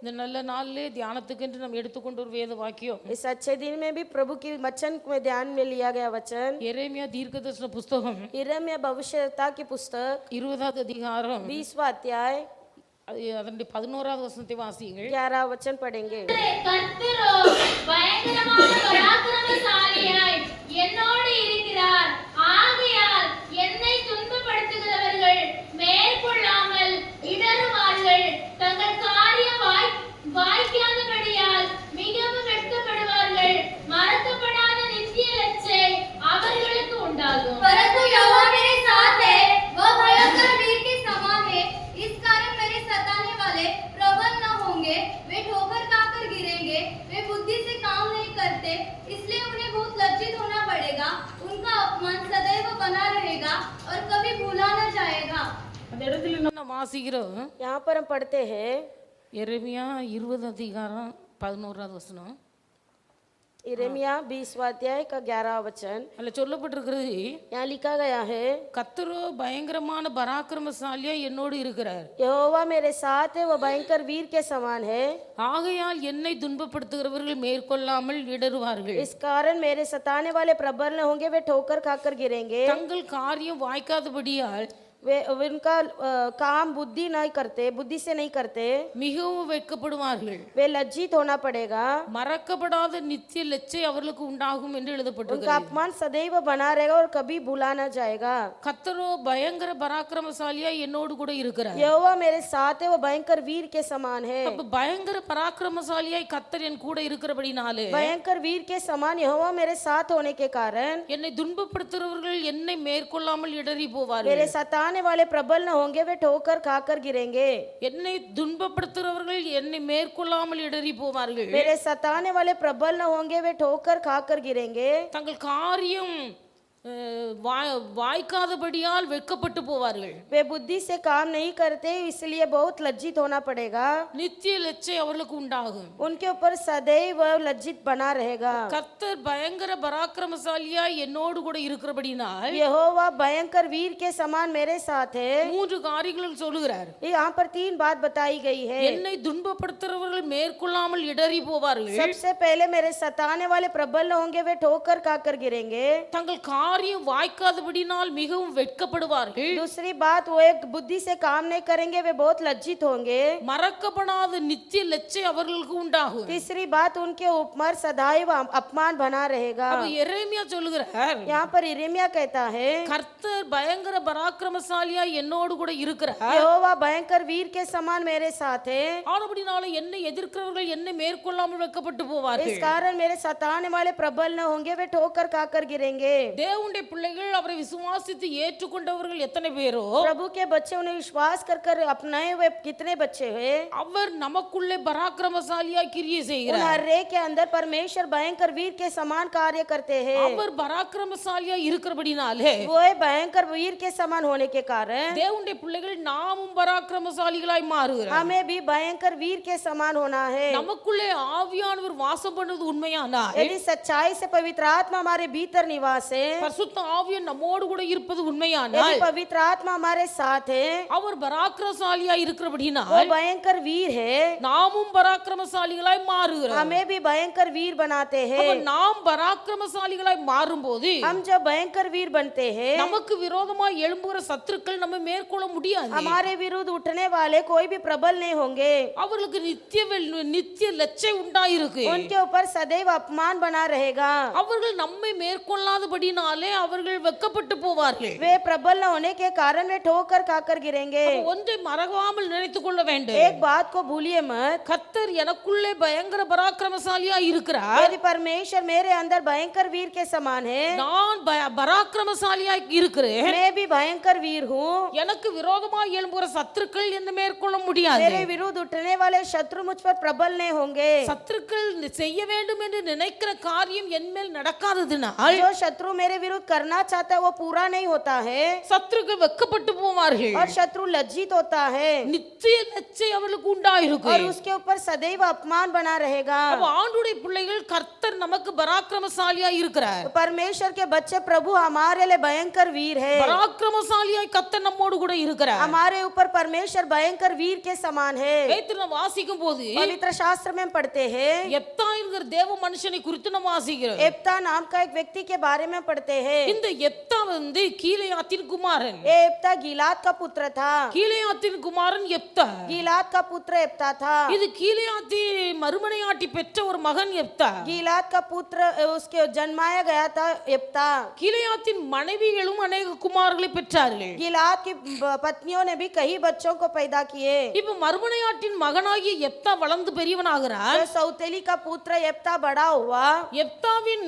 இந்த நல்ல நாளிலே தியானத்துக்கு நாம் எடுத்துக்கொண்ட ஒரு வேத வாக்கியம் इस अच्छे दिन में भी प्रभु की वचन में ध्यान में लिया गया वचन எரேமியா தீர்க்கதரிசன புஸ்தகம் यिर्मयाह भविष्यवक्ता की पुस्तक 20வது அதிகாரம் 20वां अध्याय அதனுடைய 11வது வசனத்தை வாசியுங்கள். 11 वचन पढ़ेंगे. கர்த்தரோ பயங்கரமான பராக்கிரமசாலியாய் என்னோடு இருக்கிறார். ஆகையால் என்னை துன்பப்படுத்துகிறவர்கள் மேற்கொள்ளாமல் இடறுவார்கள். தங்கள் காரியம் வாய்க்காதபடியால் மிகவும் வெட்கப்படுவார்கள். மறக்கப்படாத நித்திய லட்சை அவர்களுக்கு உண்டாகும். परंतु यहोवा मेरे साथ है, वह भयंकर वीर के समान है. इस कारण मेरे सताने वाले प्रबल न होंगे. वे ठोकर खाकर गिरेंगे. वे बुद्धि से काम नहीं करते, इसलिए उन्हें बहुत लज्जित होना पड़ेगा. उनका अपमान सदैव बना रहेगा और कभी भूला न जाएगा. அந்த இடத்துல நம்ம வாசிக்கிறோம். यहाँ पर हम पढ़ते हैं எரேமியா 20 அதிகாரம் 11வது வசனம். यिर्मयाह 20वां अध्याय का 11 वचन. அதுல சொல்லப்பட்டிருக்கிறது, यहाँ लिखा गया है, கர்த்தரோ பயங்கரமான பராக்கிரமசாலியா என்னோடு இருக்கிறார். यहोवा मेरे साथ है, वह भयंकर वीर के समान है. ஆகையால் என்னை துன்பப்படுத்துகிறவர்கள் மேற்கொள்ளாமல் இடறுவார்கள். इस कारण मेरे सताने वाले प्रबल न होंगे, वे ठोकर खाकर गिरेंगे. தங்கள் காரியம் வாய்க்காதபடியால் वे उनका काम बुद्धि से नहीं करते. மிகவும் வெட்கப்படுவார்கள். वे लज्जित होना पड़ेगा. மறக்கப்படாத நித்திய லட்சை அவர்களுக்கு உண்டாகும் என்று उनका எழுதப்பட்டிருக்கிறது. अपमान सदैव बना रहेगा और कभी भूला न जाएगा. கர்த்தரோ பயங்கர பராக்கிரமசாலியா என்னோடு கூட இருக்கிறார். यहोवा मेरे साथ है, वो भयंकर वीर के समान है. அப்ப பயங்கர பராக்கிரமசாலியாய் கர்த்தர் என் கூட இருக்கிறபடினாலே भयंकर वीर के समान यहोवा मेरे साथ होने के कारण என்னை துன்பப்படுத்துகிறவர்கள் என்னை மேற்கொள்ளாமல் இடறி போவார்கள். मेरे सताने वाले प्रबल न होंगे, वे ठोकर खाकर गिरेंगे. என்னை துன்பப்படுத்துகிறவர்கள் என்னை மேற்கொள்ளாமல் இடறி போவார்கள். मेरे सताने वाले प्रबल न होंगे, वे ठोकर खाकर गिरेंगे. தங்கள் காரியம் வாய்க்காதபடியால் வெட்கப்பட்டு போவார்கள். वे बुद्धि से काम नहीं करते, इसलिए बहुत लज्जित होना पड़ेगा. நித்திய லட்சை அவர்களுக்கு உண்டாகும். उनके ऊपर सदैव लज्जित बना रहेगा. கர்த்தர் பயங்கர பராக்கிரமசாலியா என்னோடு கூட இருக்கிறபடினால் यहोवा भयंकर वीर के समान मेरे साथ है. 3 காரியங்கள் சொல்லுகிறார். यहाँ पर 3 बात बताई गई है. என்னை துன்பப்படுத்துகிறவர்கள் மேற்கொள்ளாமல் இடறி போவார்கள். सबसे पहले मेरे सताने वाले प्रबल न होंगे, वे ठोकर खाकर गिरेंगे. தங்கள் காரியம் வாய்க்காதபடினால் மிகவும் வெட்கப்படுவார்கள். दूसरी बात, वो एक बुद्धि से काम नहीं करेंगे, वे बहुत लज्जित होंगे. மறக்கப்படாத நித்திய லட்சை அவர்களுக்கு உண்டாகும். तीसरी बात, उनके ऊपर सदैव अपमान बना रहेगा. அப்ப எரேமியா சொல்லுகிறார், यहाँ पर यिर्मयाह कहता है, கர்த்தர் பயங்கர பராக்கிரமசாலியா என்னோடு கூட இருக்கிறார். यहोवा भयंकर वीर के समान मेरे साथ है. ஆனபடினால என்னை எதிர்க்கிறவர்கள் என்னை மேற்கொள்ளாமல் வெட்கப்பட்டு போவார்கள். इस कारण मेरे सताने वाले प्रबल न होंगे, वे ठोकर खाकर गिरेंगे. தேவனுடைய பிள்ளைகள் அவரை விசுவாசித்து ஏற்றுக்கொண்டவர்கள் எத்தனை பேரோ, प्रभु के बच्चे उन्हें विश्वास कर कर अपनाए हुए कितने बच्चे हैं. அவர் நமக்குள்ளே பராக்கிரமசாலியா கிரியை उन செய்கிறார். हर एक के अंदर परमेश्वर भयंकर वीर के समान कार्य करते हैं. அவர் பராக்கிரமசாலியா இருக்கிறபடினாலே वो भयंकर वीर के समान होने के कारण தேவனுடைய பிள்ளைகள் நாமும் பராக்கிரமசாலிகளாய் மாறுகிறோம். हमें भी भयंकर वीर के समान होना है. நமக்குள்ளே ஆவியானவர் வாசம் பண்ணுவது உண்மையானால், यदि सच्चाई से पवित्र आत्मा हमारे भीतर निवास है, பரிசுத்த ஆவியானவர் நம்மோடு கூட இருப்பது यदि உண்மையானால், पवित्र आत्मा हमारे साथ है, அவர் பராக்கிரமசாலியா वो இருக்கிறபடினால் भयंकर वीर है, நாமும் பராக்கிரமசாலிகளாய் மாறுகிறோம். हमें भी भयंकर वीर बनाते அப்ப हैं. நாம் பராக்கிரமசாலிகளாய் மாறும்போது हम जब भयंकर वीर बनते हैं, நமக்கு விரோதமாய் எழும்புகிற சத்துருக்கள் நம்ம மேற்கொள்ள முடியாது. हमारे विरुद्ध उठने वाले कोई भी प्रबल नहीं होंगे. அவர்களுக்கு நித்திய லட்சை உண்டாயிருக்கு. उनके ऊपर सदैव अपमान बना रहेगा. அவர்கள் நம்மை மேற்கொள்ளாதபடினாலே அவர்கள் வெட்கப்பட்டு போவார்கள். वे प्रबल न होने के कारण वे ठोकर खाकर गिरेंगे. ஒன்றை மறவாமல் நினைத்துக் கொள்ள வேண்டும், एक बात को भूलिए मत, கர்த்தர் எனக்குள்ளே பயங்கர பராக்கிரமசாலியா இருக்கிறார். यदि परमेश्वर मेरे अंदर भयंकर वीर के समान है, நான் பராக்கிரமசாலியா இருக்கிறேன். मैं भी भयंकर वीर हूँ. எனக்கு விரோதமாய் எழும்புகிற சத்துருக்கள் என்னை மேற்கொள்ள முடியாது. मेरे विरुद्ध उठने वाले शत्रु मुझ पर प्रबल नहीं होंगे. சத்துருக்கள் செய்ய வேண்டும் என்று நினைக்கிற காரியம் என் மேல் நடக்காததினால் जो शत्रु मेरे विरुद्ध करना चाहता है, वो पूरा नहीं होता है சத்துருக்கள் வெட்கப்பட்டு போவார்கள். और शत्रु लज्जित होता है நித்திய லட்சை அவர்களுக்கு और உண்டாயிருக்கு. उसके ऊपर सदैव अपमान बना रहेगा। அப்ப ஆண்டுடைய பிள்ளைகள் கர்த்தர் நமக்கு பராக்கிரமசாலியா இருக்கிறார். परमेश्वर के बच्चे प्रभु हमारे लिए भयंकर वीर है। பராக்கிரமசாலியாய் கர்த்தர் நம்மோடு கூட இருக்கிறார். हमारे ऊपर परमेश्वर भयंकर वीर के समान है। வேதத்துல வாசிக்கும் போது पवित्र शास्त्र में पढ़ते हैं, எப்தா என்கிற தேவ மனுஷனை குறித்து நம்ம வாசிக்கிறோம். एप्ता नाम का एक व्यक्ति के बारे में पढ़ते हैं। இந்த எப்தா வந்து கீலேயாத்தின் குமாரன். ये एप्ता गिलाद का पुत्र था। கீலேயாத்தின் குமாரன் எப்தா. गिलाद का पुत्र एप्ता था। இது கீலேயாத்தி மறுமனையாட்டி பெற்ற ஒரு மகன் எப்தா. गिलाद का पुत्र उसके जन्माया गया था एप्ता। கீலேயாத்தின் மனைவிகளும் अनेक குமாரர்களை பெற்றார்கள். गिलाद की पत्नियों ने भी कई बच्चों को पैदा किए। இப்ப மறுமனையாட்டின் மகனாகிய எப்தா வளர்ந்து பெரியவனாகிறார். जो सौतेली का पुत्र एप्ता बड़ा हुआ எப்தாவின்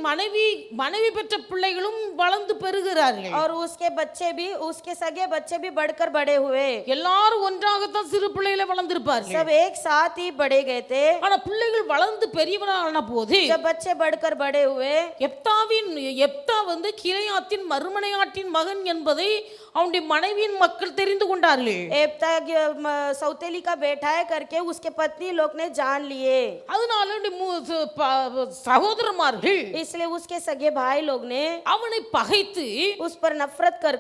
மனைவி பெற்ற பிள்ளைகளும் வளர்ந்து பெருகிறார்கள். और उसके बच्चे भी, उसके सगे बच्चे भी बढ़कर बड़े हुए। எல்லாரும் ஒன்றாகத்தான் சிறு பிள்ளைகளை வளர்ந்திருப்பார்கள். सब एक साथ ही बड़े गए थे। ஆனா பிள்ளைகள் வளர்ந்து பெரியவனான போது जब बच्चे बढ़कर बड़े हुए, எப்தா வந்து கீலேயாத்தின் மறுமனையாட்டின் மகன் என்பதை அவனுடைய மனைவியின் மக்கள் தெரிந்து கொண்டார்கள். एप्ता सौतेली का बेटा है करके उसके पत्नी लोग ने जान लिए। அதனால சகோதரமார்கள் इसलिए उसके सगे भाई लोग ने அவனை பகைத்து उस पर नफरत कर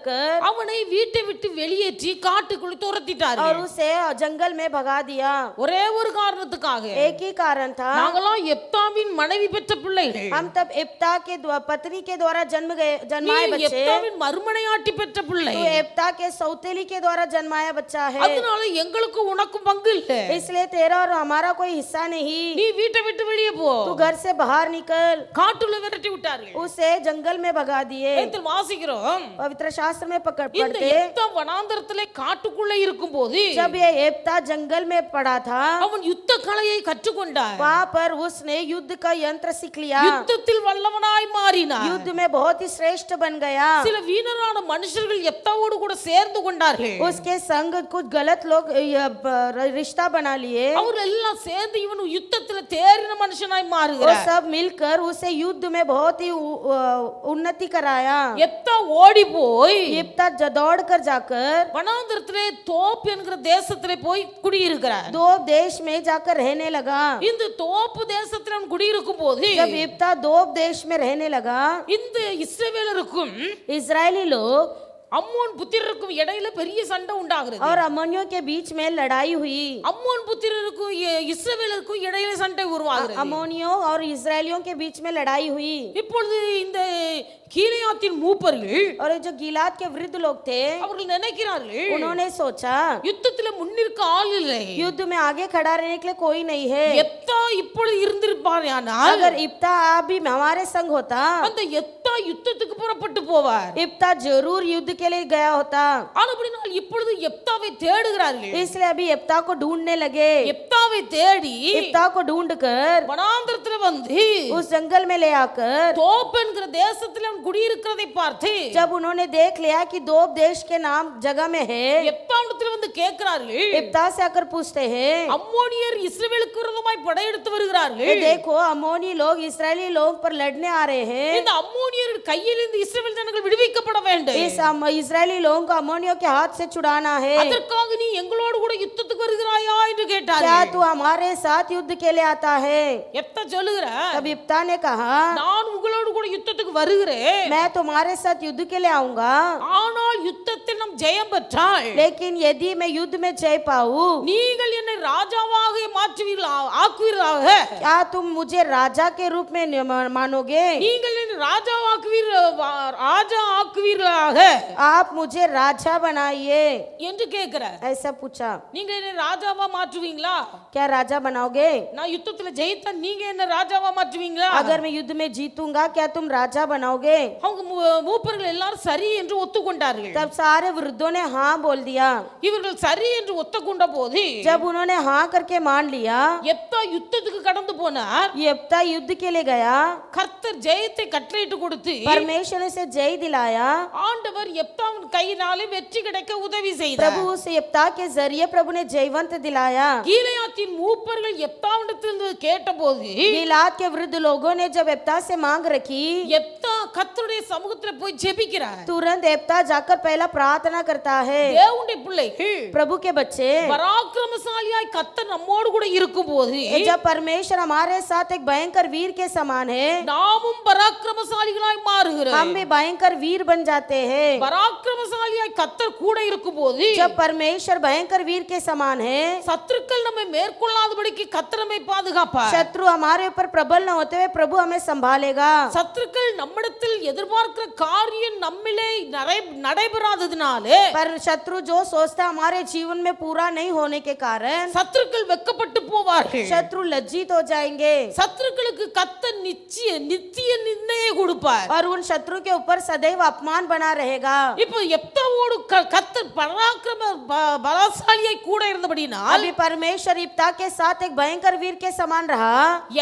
அவனை வீட்டை விட்டு வெளியேற்றி காட்டுக்குள் और துரத்திட்டார்கள். उसे जंगल में भगा दिया। ஒரே ஒரு காரணத்துக்காக, एक ही कारण था, நாங்களாம் எப்தாவின் மனைவி பெற்ற பிள்ளைகள், हम तब एप्ता के पत्नी के द्वारा जन्माए நீ बच्चे, எப்தாவின் மறுமனையாட்டி பெற்ற பிள்ளை, तो एप्ता के सौतेली के द्वारा जन्माया बच्चा है। அதனால எங்களுக்கு உனக்கும் பங்கு இல்ல. इसलिए तेरा और हमारा कोई हिस्सा नहीं। நீ வீட்டை விட்டு வெளியே போ. तू घर से बाहर निकल। காட்டுல விரட்டி விட்டார்கள். उसे जंगल में भगा दिए। வேதத்தில் வாசிக்கிறோம், पवित्र शास्त्र में இந்த पढ़ते, எப்தா வனாந்தரத்திலே காட்டுக்குள்ளே இருக்கும்போது जब ये एप्ता जंगल में पड़ा था, அவன் யுத்த கலையை கற்றுக்கொண்டான். वहाँ पर उसने युद्ध का यंत्र सीख लिया। யுத்தத்தில் வல்லவனாய் மாறினான். युद्ध में बहुत ही श्रेष्ठ बन गया। சில வீணரான மனுஷர்கள் எப்தாவோடு கூட சேர்ந்து கொண்டார்கள். उसके संग कुछ गलत लोग रिश्ता बना लिए। அவர்கள் எல்லாம் சேர்ந்து இவன் யுத்தத்தில் தேறின மனுஷனாய் वो மாறுகிறார். सब मिलकर उसे युद्ध में बहुत ही उन्नति कराया। எப்தா ஓடி போய் एप्ता दौड़ कर जाकर வனாந்தரத்திலே தோப் என்கிற தேசத்திலே போய் குடியிருக்கிறார். दो देश में जाकर रहने लगा। இந்த தோப்பு தேசத்தில் அவன் குடியிருக்கும் போது जब एप्ता दो देश में रहने लगा, இந்த இஸ்ரவேலருக்கும் इजरायली लोग அம்மோன் புத்திரருக்கும் இடையில பெரிய சண்டை உண்டாகிறது. और अमोनियों के बीच में लड़ाई हुई। அம்மோன் புத்திரருக்கும் இஸ்ரவேலருக்கும் இடையில சண்டை உருவாகிறது. अमोनियों और इजरायलियों के बीच में लड़ाई हुई। இப்பொழுது இந்த கீலேயாத்தின் மூப்பர்கள் और जो गिलाद के वृद्ध लोग थे, அவர்கள் நினைக்கிறார்கள், उन्होंने सोचा யுத்தத்துல முன்னிற்க ஆள் இல்லை, युद्ध में आगे खड़ा रहने के लिए कोई नहीं है। எப்தா இப்பொழுது இருந்திருப்பார், अगर इप्ता अभी हमारे संग होता, அந்த எப்தா யுத்தத்துக்கு புறப்பட்டு போவார். इप्ता जरूर युद्ध के लिए गया होता। ஆனபடியால் இப்பொழுது எப்தாவை தேடுகிறார்கள். इसलिए अभी इप्ता को ढूंढने लगे। எப்தாவை தேடி इप्ता को ढूंढकर வனாந்தரத்துல வந்து उस जंगल में ले आकर, தோப் என்கிற தேசத்துல அவன் குடியிருக்கிறதை பார்த்து जब उन्होंने देख लिया कि दो देश के नाम जगह में है, எப்தாவிடத்துல வந்து கேட்கிறார்கள், इप्ता से आकर पूछते हैं, அம்மோனியர் இஸ்ரவேலுக்கு விரோதமாய் படையெடுத்து வருகிறார்கள், ये देखो अमोनी लोग इस्राएली लोग पर लड़ने आ रहे हैं। இந்த அம்மோனியர் கையிலிருந்து இஸ்ரவேல் ஜனங்கள் விடுவிக்கப்பட வேண்டும். इस इस्राएली लोगों को अमोनियों के हाथ से छुड़ाना है। அதற்காக நீ எங்களோடு கூட யுத்தத்துக்கு வருகிறாயா என்று क्या கேட்டார்கள். तू हमारे साथ युद्ध के लिए आता है? எப்தா சொல்லுகிறார், तब इप्ता ने कहा, நான் உங்களோடு கூட யுத்தத்துக்கு வருகிறேன், मैं तुम्हारे साथ युद्ध के लिए आऊंगा, ஆனால் யுத்தத்தில் நாம் ஜெயம் பெற்றால் लेकिन यदि मैं युद्ध में जय पाऊं, நீங்கள் என்னை ராஜாவாக ஆக்குவீர்களாக, क्या तुम मुझे राजा के रूप में मानोगे? நீங்கள் என்னை ராஜா ஆக்குவீர்களாக आप मुझे राजा बनाइए, என்று கேட்கிறார். ऐसा पूछा। நீங்க என்ன ராஜாவா மாற்றுவீங்களா? क्या राजा बनाओगे? நான் யுத்தத்துல ஜெயித்தா நீங்க என்ன ராஜாவா மாற்றுவீங்களா? अगर मैं युद्ध में जीतूंगा क्या तुम राजा बनाओगे? அவங்க மூப்பர்கள் எல்லாரும் சரி என்று ஒத்துக்கொண்டார்கள். तब सारे वृद्धों ने हाँ बोल दिया। இவர்கள் சரி என்று ஒத்துக்கொண்ட போது जब उन्होंने हाँ करके मान लिया, எப்தா யுத்தத்துக்கு கடந்து போனார். यिप्तह युद्ध के लिए गया, கர்த்தர் ஜெயத்தை கட்டளையிட்டு கொடுத்து परमेश्वर ने उसे जय दिलाया। ஆண்டவர் எப்தாவின் கையினாலே வெற்றி கிடைக்க உதவி செய்தார். प्रभु उस यिप्तह के जरिए प्रभु ने जयवंत दिलाया। கீலேயாத்தின் மூப்பர்கள் எப்தாவிடத்திலிருந்து கேட்டபோது गिलाद के वृद्ध लोगों ने जब यिप्तह से मांग रखी, எப்தா கர்த்தருடைய சமூகத்துல போய் ஜெபிக்கிறார். तुरंत यिप्तह जाकर पहला प्रार्थना करता है। தேவனுடைய பிள்ளைகள் प्रभु के बच्चे, பராக்கிரமசாலியாய் கர்த்தர் நம்மோடு கூட இருக்கும்போது जब परमेश्वर हमारे साथ एक भयंकर वीर के समान है, நாமும் பராக்கிரமசாலிகளாய் மாறுகிறோம். हम भी भयंकर वीर बन जाते हैं। பராக்கிரமசாலியாய் கர்த்தர் கூட இருக்கும்போது जब परमेश्वर भयंकर वीर के समान है, சத்துருக்கள் நம்மை மேற்கொள்ளாதபடிக்கு கர்த்தர் நம்மை பாதுகாப்பார். शत्रु हमारे ऊपर प्रबल न होते हुए प्रभु हमें संभालेगा। சத்துருக்கள் நம்மிடத்தில் எதிர்பார்க்கிற காரியம் நம்மிலே நடைபெறாததினாலே पर शत्रु जो सोचता हमारे जीवन में पूरा नहीं होने के कारण சத்துருக்கள் வெட்கப்பட்டு போவார்கள். शत्रु लज्जित हो जाएंगे சத்துருக்களுக்கு கர்த்தர் நித்திய நிந்தையை கொடுப்பார். और उन शत्रु के ऊपर सदैव अपमान बना रहेगा। இப்போ எப்தாவோடு கர்த்தர் பராக்கிரமசாலியாய் கூட இருந்தபடினால் अभी परमेश्वर यिप्तह के साथ एक भयंकर वीर के समान रहा,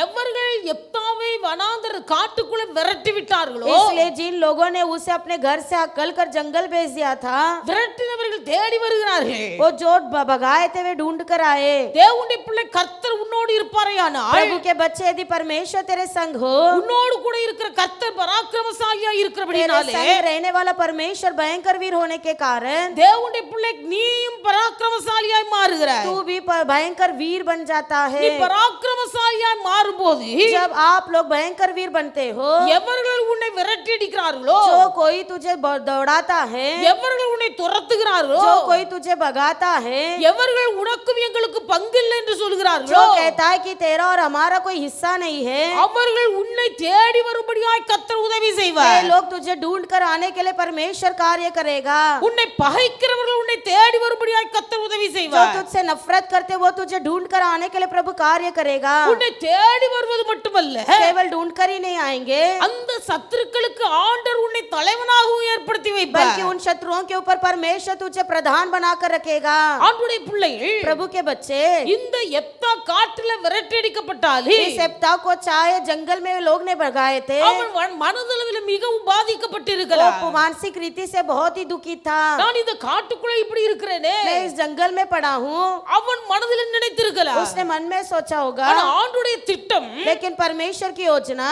எவர்கள் எப்தாவை வனாந்தர காட்டுக்குள்ள விரட்டி விட்டார்களோ इसलिए जिन लोगों ने उसे अपने घर से हकल कर जंगल भेज दिया था, விரட்டினவர்கள் தேடி வருகிறார்கள். वो जो भगाए थे वे ढूंढ कर आए। தேவனுடைய பிள்ளை கர்த்தர் உன்னோடு இருப்பாரேயானால் प्रभु के बच्चे, यदि परमेश्वर तेरे संग हो, உன்னோடு கூட இருக்கிற கர்த்தர் பராக்கிரமசாலியா तेरे இருக்கிறபடினாலே संग रहने वाला परमेश्वर भयंकर वीर होने के कारण தேவனுடைய பிள்ளை நீயும் பராக்கிரமசாலியாய் மாறுகிறாய். तू भी भयंकर वीर बन जाता நீ है। பராக்கிரமசாலியாய் மாறும்போது जब आप लोग भयंकर वीर बनते हो, எவர்கள் உன்னை விரட்டி அடிக்கிறார்களோ, जो कोई तुझे दौड़ाता है, எவர்கள் உன்னை துரத்துகிறார்களோ, जो कोई तुझे भगाता है, எவர்கள் உனக்கும் எங்களுக்கு பங்கில்லை என்று जो சொல்கிறார்களோ, कहता है कि तेरा और हमारा कोई हिस्सा नहीं है, அவர்கள் உன்னை தேடி வரும்படியாய் கர்த்தர் உதவி वे செய்வார். लोग तुझे ढूंढ कर आने के लिए परमेश्वर कार्य करेगा। உன்னை பகைக்கிறவர்கள் உன்னை தேடி வரும்படியாய் கர்த்தர் உதவி जो செய்வார். तुझसे नफरत करते वो तुझे ढूंढ कर आने के लिए प्रभु कार्य करेगा। உன்னை தேடி வருவது மட்டுமல்ல, केवल ढूंढ कर ही नहीं आएंगे, அந்த சத்துருக்களுக்கு ஆண்டவர் உன்னை தலைவனாகவும் ஏற்படுத்தி வைப்பார். बल्कि उन शत्रुओं के ऊपर परमेश्वर तुझे प्रधान बनाकर रखेगा। ஆண்டவருடைய பிள்ளைகள், प्रभु के बच्चे, இந்த எப்தா காட்டுல விரட்டடிக்கப்பட்டாலே इस यिप्तह को चाहे जंगल में लोग ने भगाए थे, அவன் மனதளவில் மிகவும் பாதிக்கப்பட்டிருக்கலாம். वो मानसिक रीति से बहुत ही दुखी था। நான் இந்த காட்டுக்குள்ள இப்படி இருக்கிறேனே, मैं इस जंगल में पड़ा हूँ, அவன் மனதில் நினைத்திருக்கலாம். उसने मन में सोचा होगा, ஆனா ஆண்டவருடைய திட்டம் लेकिन परमेश्वर की योजना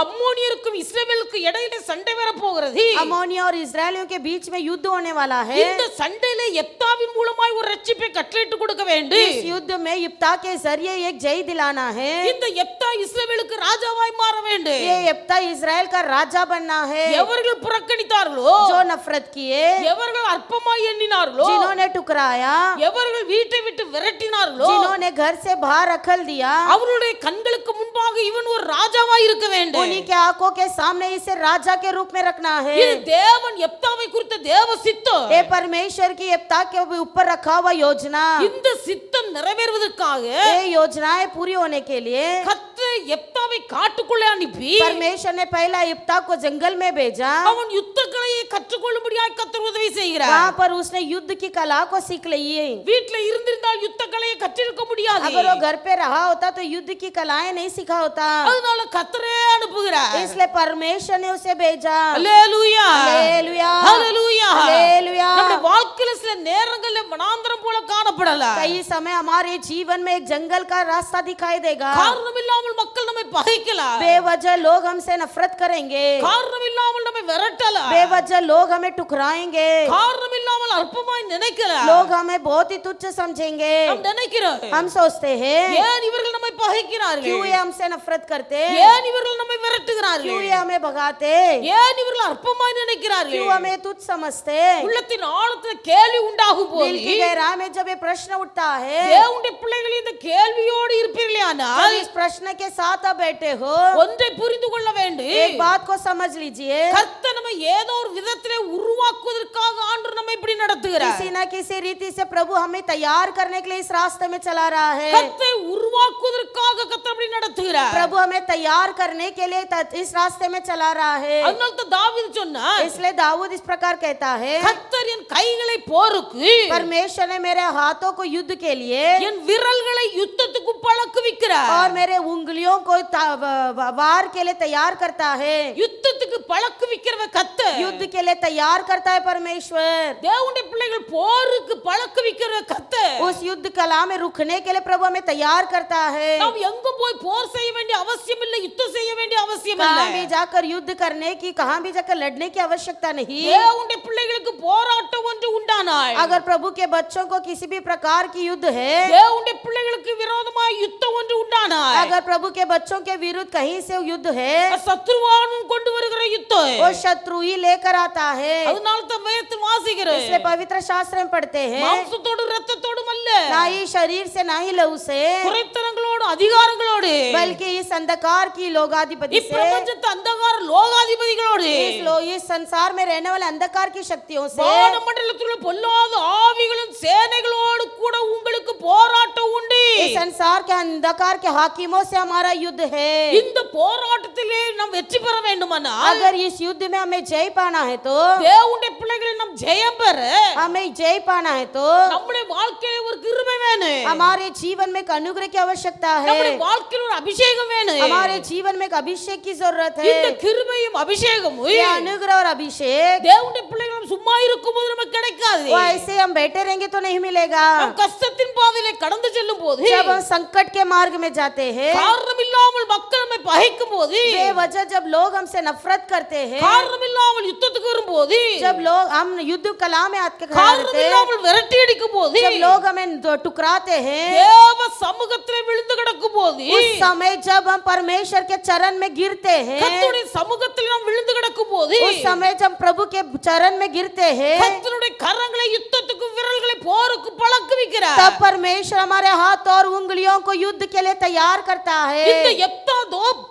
அம்மோனியருக்கும் இஸ்ரவேலுக்கும் இடையில சண்டை வர போகிறது. अमोनिया और इजरायलियों के बीच में युद्ध होने वाला है। இந்த சண்டையில எப்தாவின் மூலமாய் ஒரு ரட்சிப்பை கட்டளையிட்டு கொடுக்க வேண்டும். इस युद्ध में यिप्तह के जरिए एक जय दिलाना है। இந்த எப்தா இஸ்ரவேலுக்கு ராஜாவாய் மாற வேண்டும். ये यिप्तह इजराइल का राजा बनना है। எவர்கள் புறக்கணித்தார்களோ, जो नफरत किए, எவர்கள் அற்பமாய் எண்ணினார்களோ, जिन्होंने टुकराया, எவர்கள் வீட்டை விட்டு விரட்டினார்களோ, जिन्होंने घर से बाहर रखल दिया, அவருடைய கண்களுக்கு முன்பாக இவன் ஒரு ராஜாவாய் இருக்க வேண்டும். उन्हीं के आंखों के सामने इसे राजा के रूप में रखना है। இது தேவன் எப்தாவை குறித்த தேவ சித்தம். ये परमेश्वर की यिप्तह के ऊपर रखा हुआ योजना। இந்த சித்தம் நிறைவேறுவதற்காக ये योजनाएं पूरी होने के लिए கர்த்தர் எப்தாவை காட்டுக்குள்ளே அனுப்பி परमेश्वर ने पहला यिप्तह को जंगल में भेजा। அவன் யுத்த கலையை கற்றுக்கொள்ளும்படியாய் கர்த்தர் உதவி செய்கிறார். वहाँ पर उसने युद्ध की कला को सीख ली है। வீட்ல இருந்திருந்தால் யுத்த கலையை கற்றிருக்க முடியாது. अगर वो घर पे रहा होता तो युद्ध की कलाएं नहीं सीखा होता। அதனால கர்த்தரே அனுப்புகிறார். इसलिए परमेश्वर ने उसे भेजा। அல்லேலூயா, हालेलुया, அல்லேலூயா. हालेलुया। நம்முடைய வாழ்க்கையில சில நேரங்கள்ல வனாந்தரம் போல காணப்படலாம். कई समय हमारे जीवन में एक जंगल का रास्ता दिखाई देगा। காரணம் இல்லாமல் மக்கள் நம்மை பகைக்கலாம். बेवजह लोग हमसे नफरत करेंगे, காரணம் இல்லாமல் நம்மை விரட்டலாம். बेवजह लोग हमें ठुकराएंगे, காரணம் இல்லாமல் அற்பமாய் நினைக்கலாம். लोग हमें बहुत ही तुच्छ समझेंगे। நாம் நினைக்கிறோம், हम सोचते हैं ஏன் இவர்கள் நம்மை பகைக்கிறார்கள், क्यों ये हमसे नफरत करते, ஏன் இவர்கள் நம்மை விரட்டுகிறார்கள், क्यों ये हमें भगाते, ஏன் இவர்கள் அற்பமாய் நினைக்கிறார்கள். क्यों हमें तुच्छ समझते। உள்ளத்தின் ஆழத்தில் கேள்வி உண்டாகும் போது दिल की गहराई में जब ये प्रश्न उठता है, தேவனுடைய பிள்ளைகள் இந்த கேள்வியோடு இருப்பீர்களானால் जब इस प्रश्न के साथ आप बैठे हो, ஒன்றை புரிந்து கொள்ள வேண்டும். एक बात को समझ लीजिए, கர்த்தர் நம்மை ஏதோ ஒரு விதத்திலே உருவாக்குவதற்காக ஆண்டவர் நம்மை இப்படி நடத்துகிறார். किसी न किसी रीति से प्रभु हमें तैयार करने के लिए इस रास्ते में चला रहा है। கர்த்தரை உருவாக்குவதற்காக கர்த்தர் இப்படி நடத்துகிறார். प्रभु हमें तैयार करने के लिए इस रास्ते में चला रहा है। அதனால தான் தாவீது சொன்னார், इसलिए दाऊद इस प्रकार कहता है, கர்த்தர் என் கைகளை போருக்கு, परमेश्वर ने मेरे हाथों को युद्ध के लिए, என் விரல்களை யுத்தத்துக்கு பழக்குவிக்கிறார். வைக்கிறார். और मेरे उंगलियों को वार के लिए तैयार करता है. யுத்தத்துக்கு பழக்குவிக்கிறவர் கர்த்தர். युद्ध के लिए तैयार करता है परमेश्वर. தேவனுடைய பிள்ளைகள் போருக்கு பழக்குவிக்கிறவர் கர்த்தர். उस युद्ध कला में रुकने के लिए प्रभु हमें तैयार करता है. நாம் எங்கும் போய் போர் செய்ய வேண்டிய அவசியம் இல்லை, யுத்தம் செய்ய வேண்டிய அவசியம் कहाँ भी இல்லை. जाकर युद्ध करने की, कहाँ भी जाकर लड़ने की आवश्यकता नहीं. தேவனுடைய பிள்ளைகளுக்கு போராட்டம் ஒன்று உண்டானாய். अगर प्रभु के बच्चों को किसी भी प्रकार की युद्ध है, தேவனுடைய பிள்ளைகளுக்கு விரோதமாய் யுத்தம் ஒன்று உண்டானாய். अगर प्रभु के बच्चों के विरुद्ध कहीं से युद्ध है, சத்ருவானும் கொண்டு வருகிற யுத்தம். वो शत्रु ही लेकर आता है. அதனால தான் வேதத்தில் வாசிக்கிறோம். इसलिए पवित्र शास्त्र में पढ़ते हैं, மாம்சத்தோடு இரத்தத்தோடும் அல்ல, ना ही शरीर से ना ही लहू से, குறைத்தனங்களோடு அதிகாரங்களோடு, बल्कि इस अंधकार की लोगाधिपति से, இப்பிரபஞ்சத்து அந்தகார லோகாதிபதிகளோடு, इस संसार में रहने वाले अंधकार की शक्तियों से, வானமண்டலத்தில் உள்ள பொல்லாத ஆவிகளும் சேனைகளோடு கூட உங்களுக்கு போராட்டம் உண்டு. इस संसार के अंधकार के हाकिमों से हमारा युद्ध है. இந்த போராட்டத்திலே நாம் வெற்றி பெற வேண்டுமானால், अगर इस युद्ध में हमें जय पाना है तो, தேவனுடைய பிள்ளைகளை நாம் ஜெயம் பெற हमें जय पाना है तो நம்முடைய வாழ்க்கையில ஒரு கிருபை வேணும். हमारे जीवन में एक अनुग्रह की आवश्यकता நம்முடைய है. வாழ்க்கையில ஒரு அபிஷேகம் வேணும். हमारे जीवन में एक अभिषेक की जरूरत இந்த है. கிருபையும் அபிஷேகமும் ये अनुग्रह और अभिषेक தேவனுடைய பிள்ளைகள் நாம் சும்மா இருக்கும்போது நமக்கு கிடைக்காது. वो ऐसे हम बैठे रहेंगे तो नहीं मिलेगा. நாம் கஷ்டத்தின் பாதையிலே கடந்து செல்லும் போது, जब हम संकट के मार्ग में जाते हैं, காரணம் இல்லாமல் மக்கள் நம்மை பகைக்கும் போது, बेवजह जब लोग हमसे नफरत करते हैं, காரணம் இல்லாமல் யுத்தத்துக்கு வரும்போது, जब लोग हम युद्ध कला में आके खड़े காரணம் रहते हैं, இல்லாமல் விரட்டி அடிக்கும் போது, जब लोग हमें टुकराते हैं, தேவ சமூகத்திலே விழுந்து கிடக்கும் போது, उस समय जब हम परमेश्वर के चरण में गिरते हैं, கர்த்தருடைய சமூகத்தில் நாம் விழுந்து கிடக்கும் போது, उस समय जब प्रभु के चरण में गिरते हैं, கர்த்தருடைய கரங்களை யுத்தத்துக்கு விரல்களை போருக்கு பழக்குவிக்கிறார். तब परमेश्वर हमारे हाथ और उंगलियों को युद्ध के लिए तैयार करता இந்த है. எப்தா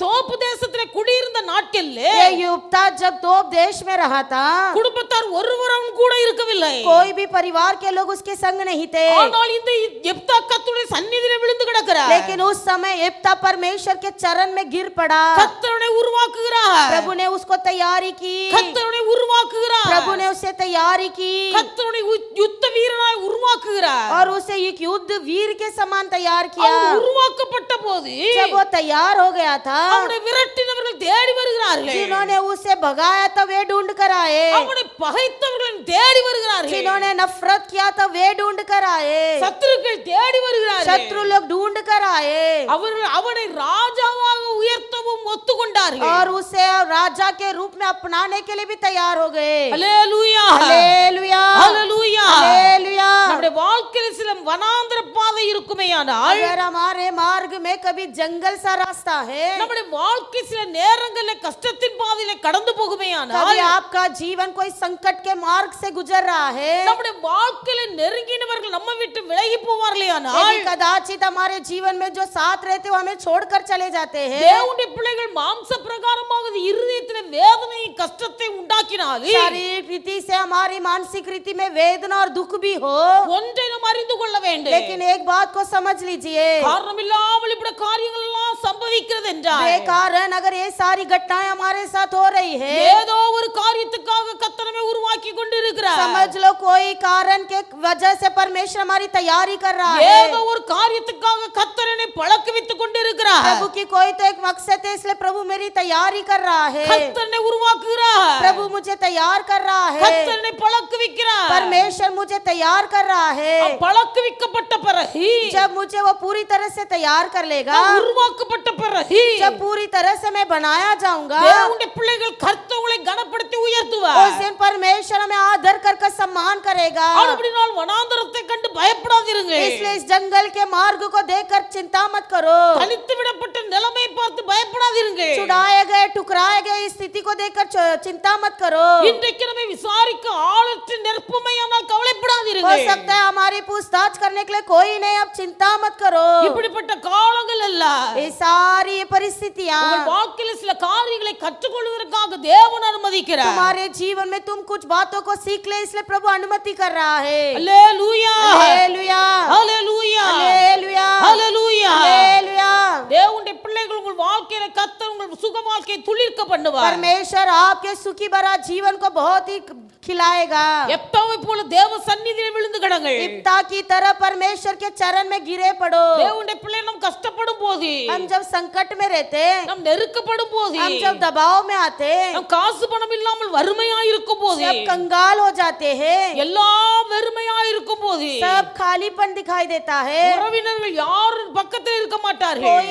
தோப்பு தேசத்திலே குடியிருந்த நாட்களிலே ये युवता जब तोप देश में रहा था, குடும்பத்தார் ஒருவரும் கூட இருக்கவில்லை. कोई भी परिवार के लोग उसके संग नहीं थे. ஆனால் இந்த எப்தா கர்த்தருடைய சந்நிதியிலே விழுந்து கிடக்கிறார். लेकिन उस समय यिप्तह परमेश्वर के चरण में गिर पड़ा. கர்த்தருடைய உருவாக்குகிறார். प्रभु ने उसको तैयारी की. கர்த்தருடைய உருவாக்குகிறார். प्रभु ने उसे तैयारी की கர்த்தருடைய யுத்த வீரனாய் உருவாக்குகிறார். और उसे एक युद्ध वीर के समान तैयार किया. அவர் உருவாக்கப்பட்ட போது जब वो तैयार हो गया था, அவனை விரட்டினவர்கள் தேடி வருகிறார்கள். जिन्होंने उसे भगाया था वे ढूंढ कर आए. அவனை பகைத்தவர்கள் தேடி வருகிறார்கள். जिन्होंने नफरत किया था वे ढूंढ कर आए. சத்துருக்கள் தேடி வருகிறார்கள். शत्रु लोग ढूंढ कर आए அவர்கள் அவனை ராஜாவாக உயர்த்தவும் ஒத்துக்கொண்டார்கள். और उसे राजा के रूप में अपनाने के लिए भी तैयार हो गए. அல்லேலூயா, हालेलुया, அல்லேலூயா. हालेलुया. நம்முடைய வாழ்க்கையில சில வனாந்தர பாதை இருக்குமேயானால், अगर हमारे मार्ग में कभी जंगल सा रास्ता है, நம்முடைய வாழ்க்கை சில நேரங்களில் கஷ்டத்தின் பாதையில கடந்து போகுமேயானால், कभी आपका जीवन कोई संकट के मार्ग से गुजर रहा है, நம்முடைய வாழ்க்கையில நெருங்கினவர்கள் நம்ம விட்டு விலகி போவார்களேயானால், यदि कदाचित हमारे जीवन में जो साथ रहते वो हमें छोड़कर चले जाते हैं, தேவனுடைய பிள்ளைகள் மாம்ச பிரகாரமாக இருதயத்திலே வேதனை கஷ்டத்தை உண்டாக்கினால், शारीरिक रीति से हमारी मानसिक रीति में वेदना और दुख भी हो, ஒன்றை நாம் அறிந்து கொள்ள வேண்டும். लेकिन एक बात को समझ लीजिए, காரணமில்லாமல் இப்படி காரியங்கள் எல்லாம் சம்பவிக்கிறது என்றால், बेकारण अगर ये सारी घटनाएं हमारे साथ हो रही है, ஏதோ ஒரு காரியத்துக்காக கர்த்தர் உருவாக்கி கொண்டிருக்கிறார். समझ लो कोई कारण के वजह से परमेश्वर हमारी तैयारी कर रहा है. ஏதோ ஒரு காரியத்துக்காக கர்த்தரனை பழக்கவித்துக் கொண்டிருக்கிறார். प्रभु की कोई तो एक मकसद है, इसलिए प्रभु मेरी तैयारी कर रहा है. கர்த்தரனை உருவாக்குகிறார். प्रभु मुझे तैयार कर रहा है. கர்த்தரனை பழக்கவிக்கிறார். परमेश्वर मुझे तैयार कर रहा है. பழக்கவிக்கப்பட்ட பிறகு, जब मुझे वो पूरी तरह से तैयार कर लेगा, உருவாக்கப்பட்ட பிறகு, जब पूरी तरह से मैं बनाया जाऊंगा, தேவனுடைய பிள்ளைகள் கர்த்தரை கனப்படுத்தி உயர்த்துவார். उस दिन परमेश्वर हमें आदर कर सम्मान करेगा. அப்படினால் வனாந்தரத்தை கண்டு பயப்படாதீர்கள். इसलिए इस जंगल के मार्ग को देखकर चिंता मत करो. தனித்து விடப்பட்ட நிலைமை பார்த்து பயப்படாதீர்கள். छुड़ाए गए, टुकराए गए इस स्थिति को देखकर चिंता मत करो. இன்றைக்கு நம்மை விசாரிக்க ஆளற்ற நெருப்புமையானால் हो கவலைப்படாதீர்கள். सकता है हमारी पूछताछ करने के लिए कोई नहीं, अब चिंता मत करो. இப்படிப்பட்ட காலங்கள் அல்ல. ये सारी ये परिस्थितियां உங்கள் வாழ்க்கையில சில காரியங்களை கற்றுக்கொள்வதற்காக தேவன் அனுமதிக்கிறார். तुम्हारे जीवन में तुम कुछ बातों को सीख ले, इसलिए प्रभु अनुमति कर रहा है. அல்லேலூயா, हालेलुया, அல்லேலூயா, हालेलुया, அல்லேலூயா. हालेलुया. தேவனுடைய பிள்ளைகள் உங்கள் வாழ்க்கையில கர்த்தர் உங்கள் சுக வாழ்க்கையை துளிர்க்க பண்ணுவார். परमेश्वर आपके सुखी भरा जीवन को बहुत ही खिलाएगा. எப்தாவை போல தேவ சந்நிதியில் விழுந்து கிடங்கள். यिप्तह की तरह परमेश्वर के चरण में गिरे पड़ो. தேவனுடைய பிள்ளை நாம் கஷ்டப்படும் போது, हम जब संकट में रहते, நம் நெருக்கப்படும் போது, हम जब दबाव में आते, நம் காசு பணம் இல்லாமல் வறுமையாய் இருக்கும் போது, सब कंगाल हो जाते हैं, எல்லாம் வெறுமையாய் இருக்கும் போது, सब खालीपन दिखाई देता है, உறவினர்கள் யாரும் பக்கத்தில் இருக்க மாட்டார்கள்,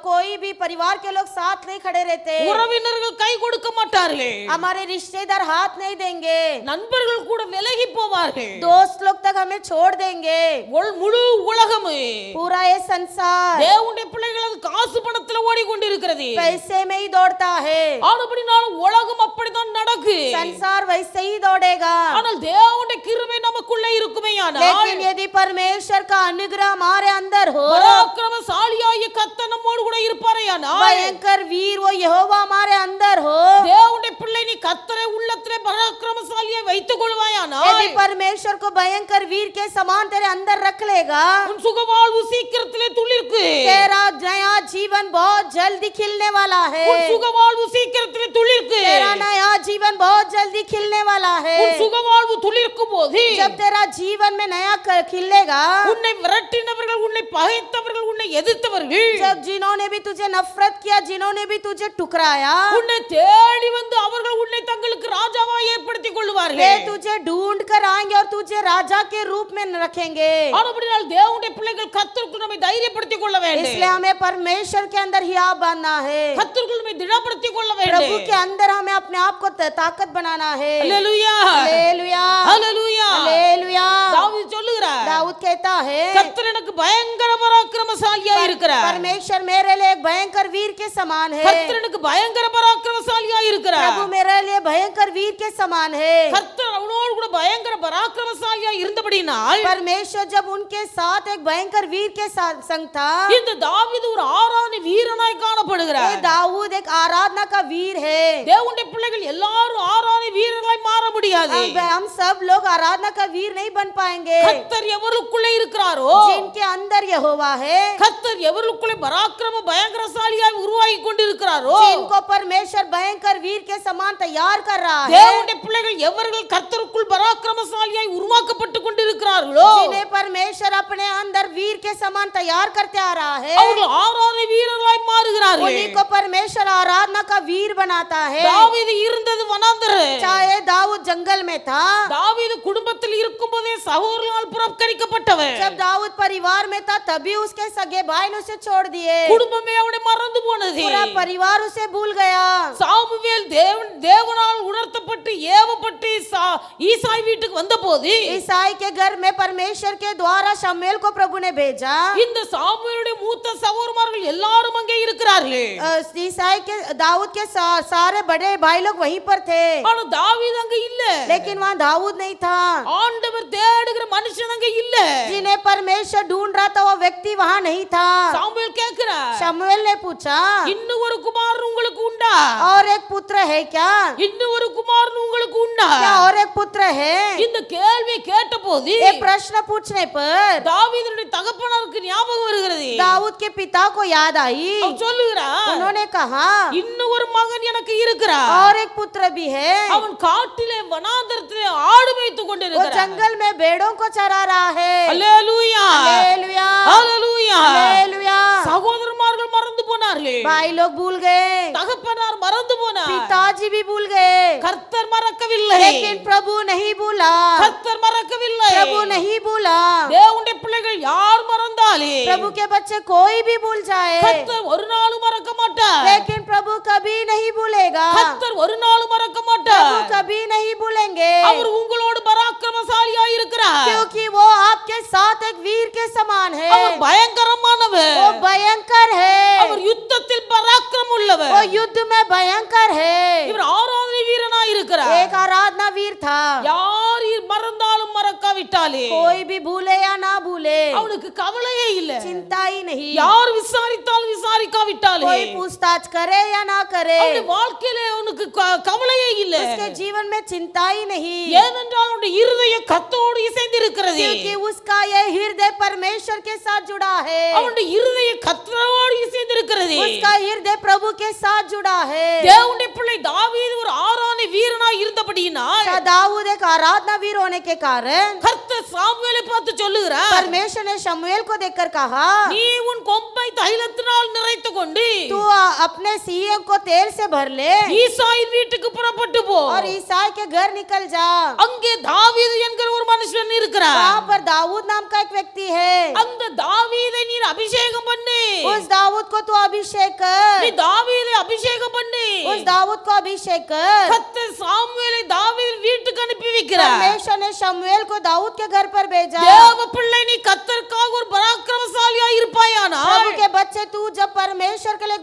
कोई भी परिवार के लोग साथ नहीं खड़े रहते, உறவினர்கள் கை கொடுக்க மாட்டார்கள், हमारे रिश्तेदार हाथ नहीं देंगे, நண்பர்கள் கூட விலகி போவார்கள், दोस्त लोग तक हमें छोड़ देंगे, முழு உலகமே पूरा ये संसार தேவனுடைய பிள்ளைகள் அது காசு பணத்துல ஓடிக்கொண்டிருக்கிறது. पैसे में ही दौड़ता है, ஆனபடினாலும் உலகம் அப்படித்தான் நடக்கு. संसार वैसे ही दौड़ेगा, ஆனால் தேவனுடைய கிருபை நமக்குள்ளே இருக்குமேயானால், लेकिन यदि परमेश्वर का अनुग्रह हमारे अंदर हो, பராக்கிரமசாலியாகிய கர்த்தர் நம்மோடு கூட இருப்பாரேயானால், भयंकर वीर वो यहोवा हमारे अंदर हो, தேவனுடைய பிள்ளை நீ கர்த்தரை உள்ளத்திலே பராக்கிரமசாலியை வைத்துக் கொள்வாயானால், यदि परमेश्वर को भयंकर वीर के समान तेरे अंदर रख लेगा, உன் சுகவாழ்வு சீக்கிரத்திலே துளிர்க்கு. तेरा नया जीवन बहुत जल्दी खिलने वाला है, உன் சுகவாழ்வு சீக்கிரத்திலே துளிர்க்கு. तेरा नया जीवन बहुत जल्दी खिलने वाला है, உன் சுகவாழ்வு துளிர்க்கும் போது, जब तेरा जीवन में नया खिलेगा, உன்னை விரட்டினவர்கள், உன்னை பகைத்தவர்கள், உன்னை எதிர்த்தவர்கள், जब जिन्होंने भी तुझे नफरत किया, जिन्होंने भी तुझे ठुकराया, உன்னை தேடி வந்து அவர்கள் உன்னை தங்களுக்கு ராஜாவாய் ஏற்படுத்திக் वे கொள்வார்கள். तुझे ढूंढ कर आएंगे और तुझे राजा के रूप में रखेंगे, ஆனபடியால் தேவனுடைய பிள்ளைகள் கர்த்தருக்குள் நம்மை தைரியப்படுத்திக் கொள்ள வேண்டும். इसलिए हमें परमेश्वर के अंदर हियाव बांधना है, கர்த்தருக்குள் நம்மை திடப்படுத்திக் கொள்ள प्रभु வேண்டும். के अंदर हमें अपने आप को ताकत बनाना है, அல்லேலூயா, हालेलुया, அல்லேலூயா. हालेलुया। தாவீது சொல்லுகிறார், दाऊद कहता है, கர்த்தர் எனக்கு பயங்கர பராக்கிரமசாலியா இருக்கிறார். परमेश्वर मेरे लिए एक भयंकर वीर के समान है, கர்த்தர் எனக்கு பயங்கர பராக்கிரமசாலியா இருக்கிறார். प्रभु मेरे लिए भयंकर वीर के समान है, கர்த்தர் அவனோடு கூட பயங்கர பராக்கிரமசாலியா இருந்தபடினால், परमेश्वर जब उनके साथ एक भयंकर वीर के संग था, இந்த தாவீது ஒரு ஆராதனை வீரனாய் ये காணப்படுகிறார். दाऊद एक आराधना का वीर है, தேவனுடைய பிள்ளைகள் எல்லாரும் ஆராதனை வீரர்களாய் மாற முடியாது. हम सब लोग आराधना का वीर नहीं बन पाएंगे, கர்த்தர் எவருக்குள்ளே இருக்கிறாரோ, जिनके अंदर यहोवा है, கர்த்தர் எவருக்குள்ளே பராக்கிரம பயங்கரசாலியாய் உருவாகி கொண்டிருக்கிறாரோ, जिनको परमेश्वर भयंकर वीर के समान तैयार कर रहा है, தேவனுடைய பிள்ளைகள் எவர்கள் கர்த்தருக்குள் பராக்கிரமசாலியாய் உருவாக்கப்பட்டு கொண்டிருக்கிறார்களோ, जिन्हें परमेश्वर अपने अंदर वीर के समान तैयार करते आ रहा है, அவர்கள் ஆராதனை வீரர்களாய் மாறுகிறார்கள். उन्हीं को परमेश्वर आराधना का वीर बनाता है। தாவீது இருந்தது வனாந்தரம். चाहे दाऊद जंगल में था, தாவீது குடும்பத்தில் இருக்கும்போதே சகோதரர்களால் புறக்கணிக்கப்பட்டவன். जब दाऊद परिवार में था तभी उसके सगे भाई ने उसे छोड़ दिए, குடும்பமே அவனை மறந்து போனது. पूरा परिवार उसे भूल गया। சாமுவேல் தேவனால் உணர்த்தப்பட்டு ஏவப்பட்டு ஈசாய் வீட்டுக்கு வந்தபோது, ईसाई के घर में परमेश्वर के द्वारा शमूएल को प्रभु ने भेजा, இந்த சாமுவேலுடைய மூத்த சகோதரர்கள் எல்லாரும் அங்கே இருக்கிறார்கள். ईसाई के दाऊद के सारे बड़े भाई लोग वहीं पर थे, ஆனா தாவீது அங்க இல்ல. लेकिन वहाँ दाऊद नहीं था। ஆண்டவர் தேடுகிற மனுஷன் அங்க இல்ல. जिन्हें परमेश्वर ढूंढ रहा था वो व्यक्ति वहाँ नहीं था। சாமுவேல் கேக்குறார், शमूएल ने पूछा, இன்னும் ஒரு குமாரன் உங்களுக்கு உண்டா? और एक पुत्र है क्या? இன்னும் ஒரு குமாரன் உங்களுக்கு உண்டா? क्या और एक पुत्र है? இந்த கேள்வியை கேட்டபோது ये प्रश्न पूछने पर தாவீதுடைய தகப்பனாருக்கு ஞாபகம் வருகிறது. दाऊद के पिता को याद आई, அவர் சொல்லுகிறார், उन्होंने कहा, இன்னும் ஒரு மகன் எனக்கு இருக்கிறார். और एक पुत्र भी है, அவன் காட்டிலே வனாந்தரத்திலே ஆடு மேய்த்துக் वो கொண்டிருக்கிறார். जंगल में भेड़ों को चरा रहा है। அல்லேலூயா, हालेलुया, அல்லேலூயா. हालेलुया। சகோதரமார்கள் மறந்து போனார்கள். भाई लोग भूल गए, தகப்பனார் மறந்து போனார். पिताजी भी भूल गए, கர்த்தர் மறக்கவில்லை. लेकिन प्रभु नहीं भूला, கர்த்தர் மறக்கவில்லை. प्रभु नहीं भूला। தேவனுடைய பிள்ளைகள் யார் மறந்தாலே प्रभु के बच्चे कोई भी भूल जाए, கர்த்தர் ஒரு நாளும் மறக்க மாட்டார். लेकिन प्रभु कभी नहीं भूलेगा, கர்த்தர் ஒரு நாளும் மறக்க प्रभु மாட்டார். कभी नहीं भूलेंगे, அவர் உங்களோடு பராக்கிரமசாலியா இருக்கிறார். क्योंकि वो आपके साथ एक वीर के समान है, அவர் பயங்கரமானவர். वो भयंकर है, அவர் யுத்தத்தில் பராக்கிரமம் உள்ளவர். वो युद्ध में भयंकर है, இவர் ஆராதனை வீரனா இருக்கிறார். एक आराधना वीर था। யார் மறந்தாலும் மறக்காவிட்டாலே कोई भी भूले या ना भूले அவனுக்கு கவலையே இல்ல. चिंता ही नहीं, யார் விசாரித்தாலும் விசாரிக்காவிட்டாலே कोई पूछताछ करे या ना करे அவனுடைய வாழ்க்கையில அவனுக்கு கவலையே இல்ல. उसके जीवन में चिंता ही नहीं, ஏனென்றால் அவனுடைய இருதயம் கர்த்தரோடு இசைந்திருக்கிறது. क्योंकि उसका ये हृदय परमेश्वर के साथ जुड़ा है, அவனுடைய இருதயம் கர்த்தரோடு இசைந்திருக்கிறது. उसका हृदय प्रभु के साथ जुड़ा है। தேவனுடைய பிள்ளை தாவீது ஒரு ஆராதனை வீரனாய் இருந்தபடியினால் दाऊद एक आराधना वीर होने के कारण கர்த்தர் சாமுவேலை பார்த்து சொல்லுகிறார், परमेश्वर ने शमूएल को देखकर कहा, நீ உன் கொம்பை தைலத்தினால் अपने सीएम को तेल से भर ले ஈசாயின் வீட்டுக்கு புறப்பட்டு போ. और ईसाई के घर निकल जा। அங்கே தாவீது என்கிற ஒரு மனுஷன் இருக்கிறார். वहाँ पर दाऊद नाम का एक व्यक्ति है। அந்த தாவீதை நீ அபிஷேகம் பண்ணு. उस दाऊद को तू अभिषेक நீ कर, தாவீதை அபிஷேகம் பண்ணு. उस दाऊद को अभिषेक कर। கர்த்தர் சாமுவேலை தாவீதின் வீட்டுக்கு அனுப்பி வைக்கிறார். परमेश्वर ने शमूएल को दाऊद के घर पर भेजा। தேவ பிள்ளை நீ கர்த்தருக்காக ஒரு பராக்கிரமசாலியாய் இருப்பாயானால் प्रभु के बच्चे, तू जब परमेश्वर के लिए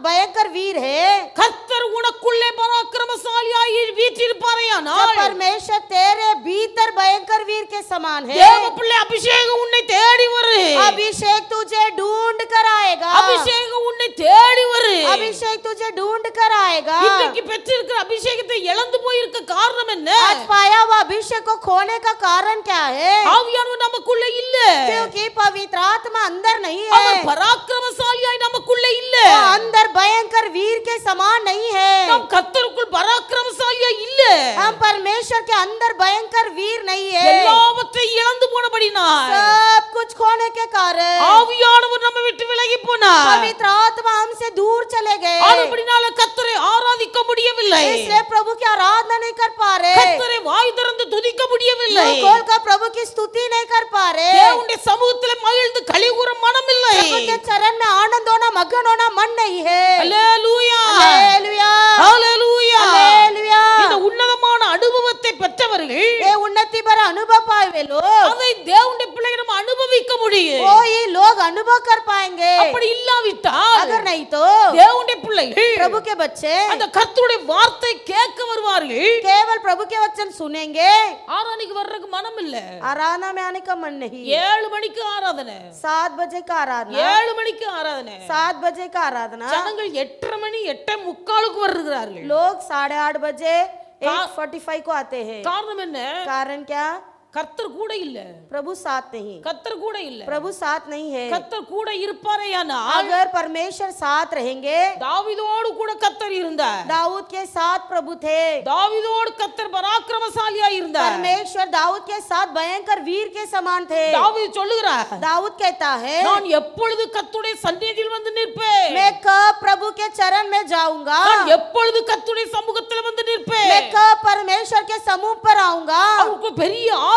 भयंकर वीर है, கர்த்தர் உனக்குள்ளே பராக்கிரமசாலியாய் வீற்றிருப்பாரையானால் जब परमेश्वर तेरे भीतर भयंकर वीर के समान है, தேவ பிள்ளை அபிஷேகம் உன்னை தேடி வரு. अभिषेक तुझे ढूंढ कर आएगा। அபிஷேகம் உன்னை தேடி வரு. अभिषेक तुझे ढूंढ कर आएगा। இன்றைக்கு பெற்றிருக்கிற அபிஷேகத்தை இழந்து போயிருக்க காரணம் என்ன? आज पाया हुआ अभिषेक को खोने का कारण क्या है? ஆவியானவர் நமக்குள்ள இல்ல. क्योंकि पवित्र आत्मा अंदर नहीं அவர் है, பராக்கிரமசாலியாய் நமக்குள்ள இல்ல. वो अंदर भयंकर वीर के समान नहीं है। நாம் கர்த்தருக்குள் பராக்கிரமசாலியாய் இல்ல. हम परमेश्वर के अंदर भयंकर वीर नहीं है। எல்லாவற்றையும் இழந்து போனபடினால் सब कुछ खोने के कारण ஆவியானவர் நம்ம விட்டு விலகி போனார். पवित्र आत्मा हमसे दूर चले गए, ஆனபடினால கர்த்தரை ஆராதிக்க முடியவில்லை. इसलिए प्रभु की आराधना नहीं कर पा रहे, கர்த்தரை வாய் திறந்து துதிக்க முடியவில்லை. मुंह खोल कर प्रभु की स्तुति नहीं कर पा रहे, தேவனுடைய சமூகத்திலே மகிழ்ந்து களிகூர மனம் இல்லை. प्रभु के चरण में आनंद होना, मगन होना मन नहीं है। அல்லேலூயா, हालेलुया, அல்லேலூயா. हालेलुया। இந்த உன்னதமான அனுபவத்தை பெற்றவர்கள் ये उन्नति भरा अनुभव पाए वे लोग, அதை தேவனுடைய பிள்ளைகள் நம்ம அனுபவிக்க முடியும். वो ही लोग अनुभव कर पाएंगे। அப்படி இல்லாவிட்டால் अगर नहीं तो தேவனுடைய பிள்ளைகள் प्रभु के बच्चे அந்த கர்த்தருடைய வார்த்தை கேட்க வருவார்கள். केवल प्रभु के वचन सुनेंगे, ஆராதனைக்கு வர்றதுக்கு மனம் இல்ல. आराधना में आने का मन नहीं। 7 மணிக்கு ஆராதனை, 7 बजे का आराधना, 7 மணிக்கு ஆராதனை. 7 बजे का आराधना, ஜனங்கள் 8:30 மணி 8:45 வருகிறார்கள். लोग 8:30 बजे 8:45 को आते हैं। காரணம் என்ன? कारण क्या? கர்த்தர் கூட இல்ல. प्रभु साथ नहीं, கர்த்தர் கூட இல்ல. प्रभु साथ नहीं है। கர்த்தர் கூட இருப்பாரேயானால் अगर परमेश्वर साथ रहेंगे, தாவீதோடு கூட கர்த்தர் இருந்தார். दाऊद के साथ प्रभु थे, தாவீதோடு கர்த்தர் பராக்கிரமசாலியா இருந்தார். परमेश्वर दाऊद के साथ भयंकर वीर के समान थे। தாவீது சொல்லுகிறார், दाऊद कहता है, நான் எப்பொழுது கர்த்தருடைய சந்நிதியில் வந்து நிற்பேன். मैं कब प्रभु के चरण में जाऊंगा, நான் எப்பொழுது கர்த்தருடைய சமூகத்தில் வந்து நிற்பேன். मैं कब परमेश्वर के समूह पर आऊंगा। அவருக்கு பெரிய ஆசை,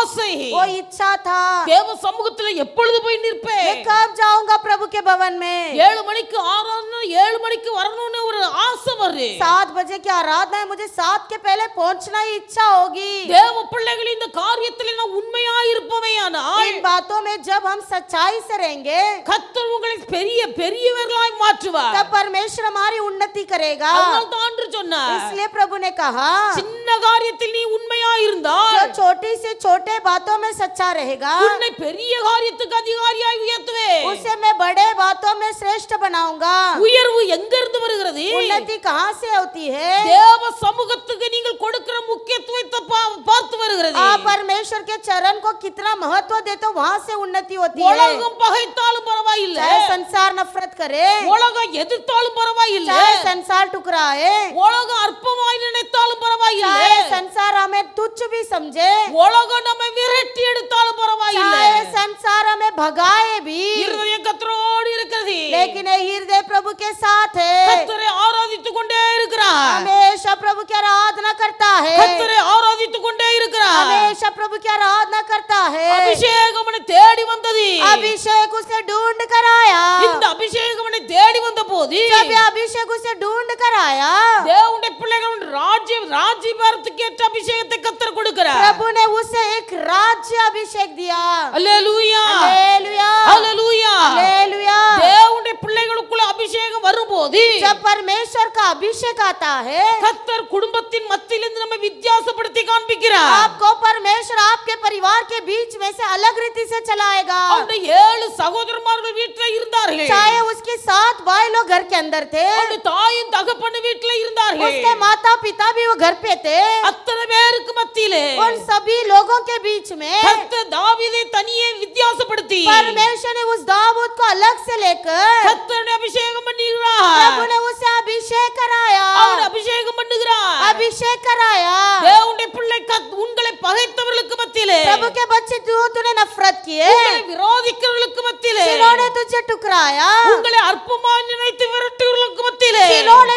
वो इच्छा था, தேவ சமூகத்தில் எப்பொழுது போய் நிற்பேன். मैं कब जाऊंगा प्रभु के भवन में। 7 மணிக்கு ஆராதனை, 7 மணிக்கு வரணும்னு ஒரு ஆசை வருது. 7 बजे की आराधना है, मुझे 7 के पहले पहुंचना ही इच्छा होगी। தேவ பிள்ளைகள் இந்த காரியத்தில் நான் உண்மையாய் இருப்பவையானால் इन बातों में जब हम सच्चाई से रहेंगे, கர்த்தர் உங்களை பெரிய பெரியவர்களாய் மாற்றுவார். तब परमेश्वर हमारी उन्नति करेगा। அதனால தான் ஆண்டு சொன்னார், इसलिए प्रभु ने कहा, சின்ன காரியத்தில் நீ உண்மையாய் இருந்தால் जो छोटी से छोटे बातों में सच्चा रहेगा, உன்னை பெரிய காரியத்துக்கு அதிகாரியாய் உயர்த்துவேன். उसे मैं बड़े बातों में श्रेष्ठ बनाऊंगा। உயர்வு எங்க இருந்து வருகிறது? उन्नति कहाँ से होती है? தேவ சமூகத்துக்கு நீங்கள் கொடுக்கிற முக்கியத்துவத்தை பார்த்து வருகிறது. आप परमेश्वर के चरण को कितना महत्व देते हो, वहाँ से उन्नति होती है। உலகம் பகைத்தாலும் பரவாயில்லை, चाहे संसार नफरत करे, உலகம் எதிர்த்தாலும் பரவாயில்லை, चाहे संसार टुकराए, உலகம் அற்பமாய் நினைத்தாலும் பரவாயில்லை, चाहे संसार हमें तुच्छ भी समझे, உலகம் நம்மை விரட்டி எடுத்தாலும் பரவாயில்லை, चाहे संसार हमें भगाए भी, இருதயம் கர்த்தரோடு இருக்கிறது. लेकिन ये हृदय प्रभु के साथ है, கர்த்தரை ஆராதித்துக் கொண்டே இருக்கிறார். हमेशा प्रभु की आराधना करता है, கர்த்தரை ஆராதித்துக் கொண்டே இருக்கிறார். हमेशा प्रभु की आराधना करता है। அபிஷேகம் அவனை தேடி வந்தது. अभिषेक उसे ढूंढ कर आया। இந்த அபிஷேகம் அவனை தேடி வந்த போது जब ये अभिषेक उसे ढूंढ कर आया, தேவனுடைய பிள்ளைகள் ராஜ்யபாரத்துக்கு ஏற்ற அபிஷேகத்தை கர்த்தர் கொடுக்கிறார். प्रभु ने उसे एक राज्य अभिषेक दिया। அல்லேலூயா, हालेलुया, அல்லேலூயா. हालेलुया। தேவனுடைய பிள்ளைகளுக்குள்ள அபிஷேகம் வரும்போது जब परमेश्वर का अभिषेक आता है, கர்த்தர் குடும்பத்தின் மத்தியிலிருந்து நம்ம வித்தியாசப்படுத்தி காண்பிக்கிறார். आपको परमेश्वर आपके परिवार के बीच में से अलग रीति से चलाएगा। அவருடைய 7 சகோதரமார்கள் வீட்டில் இருந்தார்கள். चाहे उसके 7 भाई लोग घर के अंदर थे, அவருடைய தாயும் தகப்பனும் வீட்டில் இருந்தார்கள். उसके माता पिता भी वो घर पे थे, அத்தனை பேருக்கு மத்தியிலே उन सभी लोगों के बीच में கர்த்தர் தாவீதை தனியே வித்தியாசப்படுத்தி परमेश्वर ने उस दाऊद को अलग से लेकर கர்த்தருடைய அபிஷேகம் பண்ணுகிறார். प्रभु ने उसे अभिषेक कराया, அவர் அபிஷேகம் பண்ணுகிறார். अभिषेक कराया। தேவனுடைய பிள்ளை உங்களை பகைத்தவர்களுக்கு மத்தியிலே, प्रभु के बच्चे जो तूने नफरत किए, உங்களை விரோதிக்கிறவர்களுக்கு மத்தியிலே, जिन्होंने तुझे टुकराया, உங்களை அற்பமாய் நினைத்து விரட்டுகிறவர்களுக்கு மத்தியிலே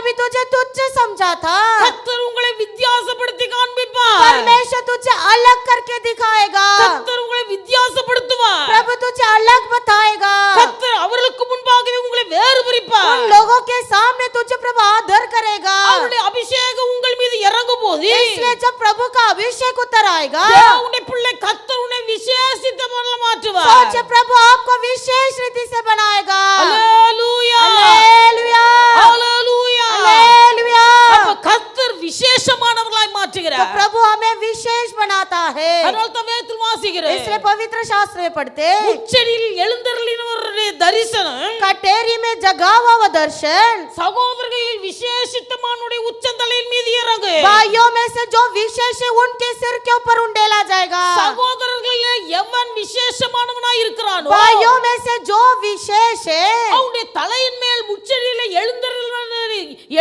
भी तुझे तुच्छ समझा था, கர்த்தர் உங்களை வித்தியாசப்படுத்தி காண்பிப்பார். परमेश्वर तुझे अलग करके दिखाएगा, கர்த்தர் உங்களை வித்தியாசப்படுத்துவார். प्रभु तुझे अलग बताएगा, கர்த்தர் அவர்களுக்கு முன்பாகவே உங்களை வேறு उन பிரிப்பார். लोगों के सामने तुझे प्रभु आदर करेगा। அவருடைய அபிஷேகம் உங்கள் மீது இறங்கும் போது इसलिए जब प्रभु का अभिषेक उतर आएगा, தேவனுடைய பிள்ளை கர்த்தர் உன்னை விசேஷித்தமான மாற்றுவார். सोचे प्रभु आपको विशेष रीति से बनाएगा। அல்லேலூயா, हालेलुया, அல்லேலூயா. हालेलुया। அப்ப கர்த்தர் விசேஷமானவர்களாய் तो மாற்றுகிறார். प्रभु हमें विशेष बनाता है। அதனால தான் வேதத்தில் வாசிக்கிறேன். इसलिए पवित्र शास्त्र में पढ़ते, உச்சரியில் எழுந்தருளினவருடைய தரிசனம் कटेरी में जगा हुआ दर्शन சகோதரர்களில் விசேஷித்தமானுடைய உச்சந்தலையின் மீது இறங்கு. भाइयों में से जो विशेष है उनके सिर के ऊपर उंडेला जाएगा। சகோதரர்களில் எவன் விசேஷமானவனாய் இருக்கிறானோ भाइयों में से जो विशेष है அவனுடைய தலையின் மேல் உச்சரியில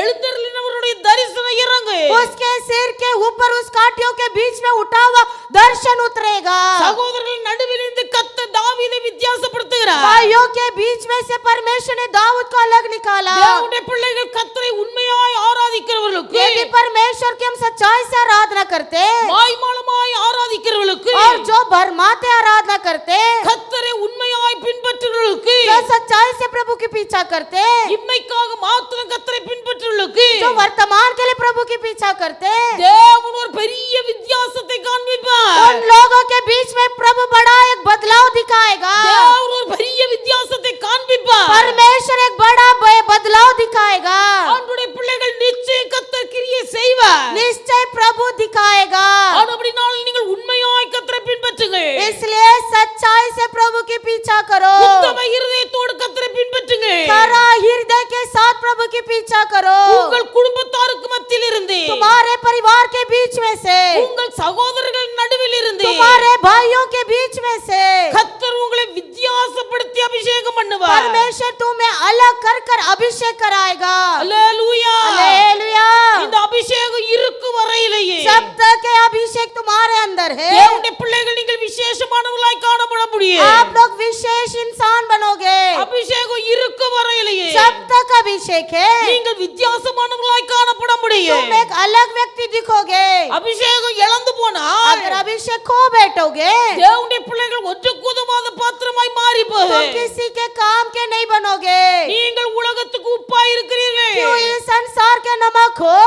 எழுந்தருளினவருடைய தரிசனம் இறங்கு. उसके सिर के ऊपर उस काटियों के बीच में उठा हुआ दर्शन उतरेगा। சகோதரர்கள் நடுவில் இருந்து கர்த்தர் தாவீதை வித்தியாசப்படுத்துகிறார். भाइयों के बीच में से परमेश्वर ने दाऊद को अलग निकाला। தேவனுடைய பிள்ளைகள் கர்த்தரை உண்மையாய் ஆராதிக்கிறவர்களுக்கு, यदि परमेश्वर की हम सच्चाई से आराधना करते மாய்மாலமாய் ஆராதிக்கிறவர்களுக்கு, और जो भरमाते आराधना करते, கர்த்தரை உண்மையாய் பின்பற்றுகிறவர்களுக்கு, जो सच्चाई से प्रभु की पीछा करते, இம்மைக்காக மாத்திரம் கர்த்தரை பின்பற்றுகிறவர்களுக்கு जो वर्तमान के लिए प्रभु की पीछा करते, தேவன் ஒரு பெரிய வித்தியாசத்தை காண்பிப்பார். उन लोगों के बीच में प्रभु बड़ा एक बदलाव दिखाएगा। தேவன் ஒரு பெரிய வித்தியாசத்தை காண்பிப்பார். परमेश्वर एक बड़ा बदलाव दिखाएगा। ஆண்டவருடைய பிள்ளைகள் நிச்சயம் கர்த்தர் கிரியை செய்வார். निश्चय प्रभु दिखाएगा। அப்படினால் நீங்கள் உண்மையாய் கர்த்தரை பின்பற்றுங்கள். इसलिए सच्चाई से प्रभु की पीछा करो, உத்தம இருதயத்தோடு கர்த்தரை பின்பற்றுங்கள். खरा हृदय के साथ प्रभु की पीछा करो। உங்கள் குடும்பத்தாருக்கு மத்தியில் இருந்து, तुम्हारे परिवार के बीच में से, உங்கள் சகோதரர்கள் நடுவில் இருந்து तुम्हारे भाइयों के बीच में से கர்த்தர் உங்களை வித்தியாசப்படுத்தி அபிஷேகம் பண்ணுவார். परमेश्वर तुम्हें अलग कर कर अभिषेक कराएगा। அல்லேலூயா. हालेलुया। இந்த அபிஷேகம் இருக்கு வரையிலேயே जब तक ये अभिषेक तुम्हारे अंदर है, தேவனுடைய பிள்ளைகள் நீங்கள் விசேஷமானவர்களாய் காணப்பட முடியும். आप लोग विशेष इंसान बनोगे। அபிஷேகம் இருக்கு வரையிலேயே जब तक अभिषेक है, நீங்கள் வித்தியாசமானவர்களாய் காணப்பட முடியும். तुम एक अलग व्यक्ति दिखोगे। அபிஷேகம் இழந்து போனால் अगर अभिषेक खो बैठोगे, தேவனுடைய பிள்ளைகள் ஒன்றுக்கு உதவாத பாத்திரமாய் மாறி तुम போகும். किसी के काम के नहीं बनोगे। நீங்கள் உலகத்துக்கு உப்பாய் இருக்கிறீர்கள். क्यों इस संसार के नमक हो?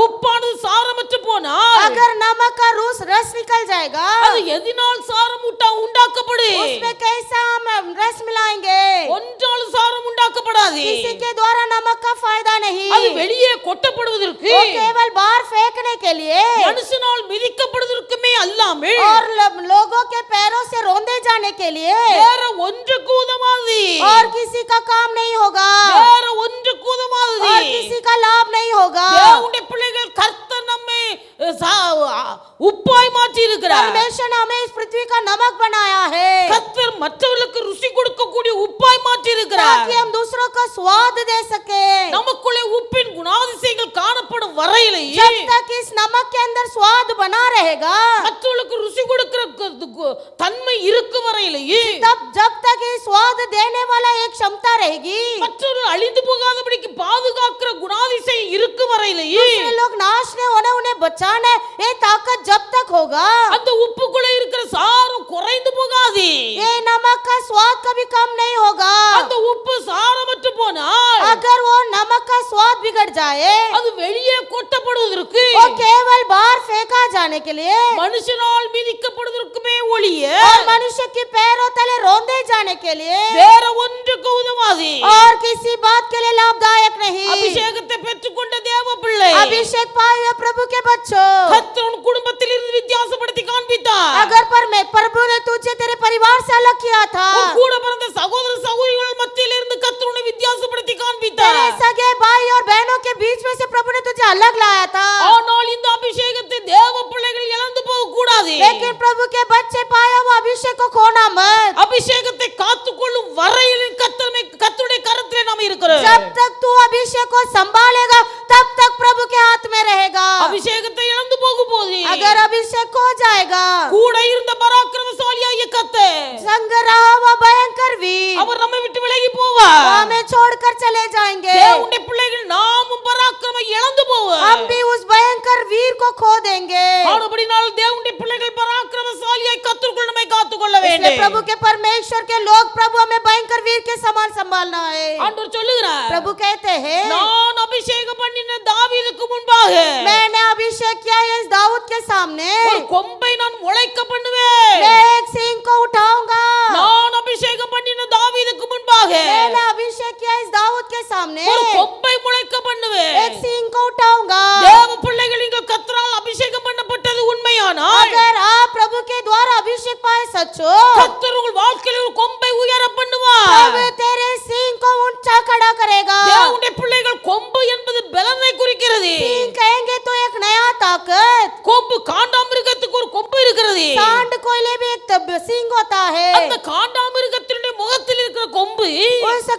உப்பானது சாரமற்று போனால் अगर नमक का रस निकल जाएगा, அது எதினால் சாரம் உண்டாக்கப்படு? उसमें कैसा हम रस मिलाएंगे? ஒன்றால் சாரம் உண்டாக்கப்படாது. किसी के द्वारा नमक का फायदा नहीं। அது வெளியே கொட்டப்படுவதற்கு, वो केवल बाहर फेंकने के लिए மனுஷனால் மிதிக்கப்படுவதற்குமே அல்லாமல் और लोगों के पैरों से रौंदे जाने के लिए வேற ஒன்றுக்கு உதவாது. और किसी का काम नहीं होगा, வேற ஒன்றுக்கு உதவாது. और किसी का लाभ नहीं होगा। தேவனுடைய பிள்ளைகள் கர்த்தர் நம்மை உப்பாய் மாற்றி இருக்கிறார். परमेश्वर ने हमें इस पृथ्वी का नमक बनाया है, கர்த்தர் மற்றவர்களுக்கு ருசி கொடுக்கக்கூடிய உப்பாய் மாற்றி இருக்கிறார். ताकि हम दूसरों को स्वाद दे सके। நமக்குள்ளே உப்பின் குணாதிசயங்கள் காணப்படும் வரையிலேயே जब तक इस नमक के अंदर स्वाद बना रहेगा, மற்றவர்களுக்கு ருசி கொடுக்கிற தன்மை இருக்கு வரையிலேயே तब जब तक ये स्वाद देने वाला एक क्षमता रहेगी, மற்றவர்கள் அழிந்து போகாதபடிக்கு பாதுகாக்கிற குணாதிசயம் இருக்கு வரையிலேயே दूसरे लोग नाश नहीं होने उन्हें बचाना ये ताकत जब तक होगा, அந்த உப்புக்குள்ள இருக்கிற சாரம் குறைந்து போகாது. ये नमक का स्वाद कभी कम नहीं होगा। அந்த உப்பு சாரமற்று போனால் अगर वो नमक का स्वाद बिगड़ जाए, அது வெளியே கொட்டப்படுவதற்கு, वो केवल बाहर फेंका जाने के लिए மனுஷனால் மிதிக்கப்படுவதற்குமே ஒழிய और मनुष्य के पैरों तले रौंदे जाने के लिए வேற ஒன்றுக்கு உதவாது. और किसी बात के लिए लाभदायक नहीं। அபிஷேகத்தை பெற்றுக்கொண்ட தேவ பிள்ளை, अभिषेक पाए हुए प्रभु के बच्चों, கர்த்தர் உன் குடும்பத்தில் இருந்து வித்தியாசப்படுத்தி காண்பித்தார். अगर प्रभु ने तुझे तेरे परिवार से अलग किया था, உன் கூட பிறந்த சகோதர சகோதரிகள் மத்தியில் இருந்து கர்த்தர் உன்னை வித்தியாசப்படுத்தி तेरे காண்பித்தார். सगे भाई और बहनों के बीच में से प्रभु ने तुझे अलग लाया था। ஆனால் இந்த अभिषेகத்தை தேவ பிள்ளைகள் இழந்து போக கூடாது. लेकिन प्रभु के बच्चे पाया हुआ अभिषेक को खोना मत। அபிஷேகத்தை காத்துக்கொள்ளும் வரையில் கர்த்தருடைய கரத்திலே நாம் இருக்கிறோம். जब तक तू अभिषेक को संभालेगा तब तक प्रभु के हाथ में रहेगा। அபிஷேகத்தை இழந்து போகும் போது अगर अभिषेक खो जाएगा, கூட இருந்த பராக்கிரமசாலியாகிய கர்த்தர் संग रहा हुआ भयंकर वीर அவர் நம்மை விட்டு விலகி போவார். हमें छोड़कर चले जाएंगे। தேவனுடைய பிள்ளைகள் நாமும் பராக்கிரம போவோம். हम भी उस भयंकर वीर को खो देंगे। ஆனபடியால் தேவனுடைய பிள்ளைகள் பராக்கிரமசாலியாய் கர்த்தருக்குள் நம்மை காத்துக்கொள்ள इसलिए வேண்டும். प्रभु के परमेश्वर के लोग, प्रभु हमें भयंकर वीर के समान संभालना है। ஆண்டவர் சொல்லுகிறார், प्रभु कहते हैं, நான் அபிஷேகம் பண்ணின தாவீதுக்கு முன்பாக मैंने अभिषेक किया है इस दाऊद के सामने, ஒரு கொம்பை நான் முளைக்க பண்ணுவேன். मैं एक सिंह को उठाऊंगा। நான் அபிஷேகம் பண்ணின தாவீதுக்கு முன்பாக मैंने अभिषेक किया इस दाऊद के सामने, ஒரு கொம்பை முளைக்க பண்ணுவேன். एक सिंह को उठाऊंगा। தேவ பிள்ளைகள் நீங்கள் கர்த்தரால் அபிஷேகம் பண்ணப்பட்டது உண்மையானால் अगर आप प्रभु के द्वारा अभिषेक पाए सचो, கர்த்தர் உங்கள் வாழ்க்கையில் ஒரு கொம்பை உயர பண்ணுவார். प्रभु तेरे सिंह को ऊंचा खड़ा करेगा। தேவனுடைய பிள்ளைகள் கொம்பு என்பது பலனை குறிக்கிறது. सिंह कहेंगे तो एक नया ताकत। கொம்பு காண்டாமிருகத்துக்கு ஒரு கொம்பு இருக்கிறது. सांड कोयले भी एक सिंह होता है। அந்த காண்டாமிருகத்தினுடைய முகத்தில் இருக்கிற கொம்பு उस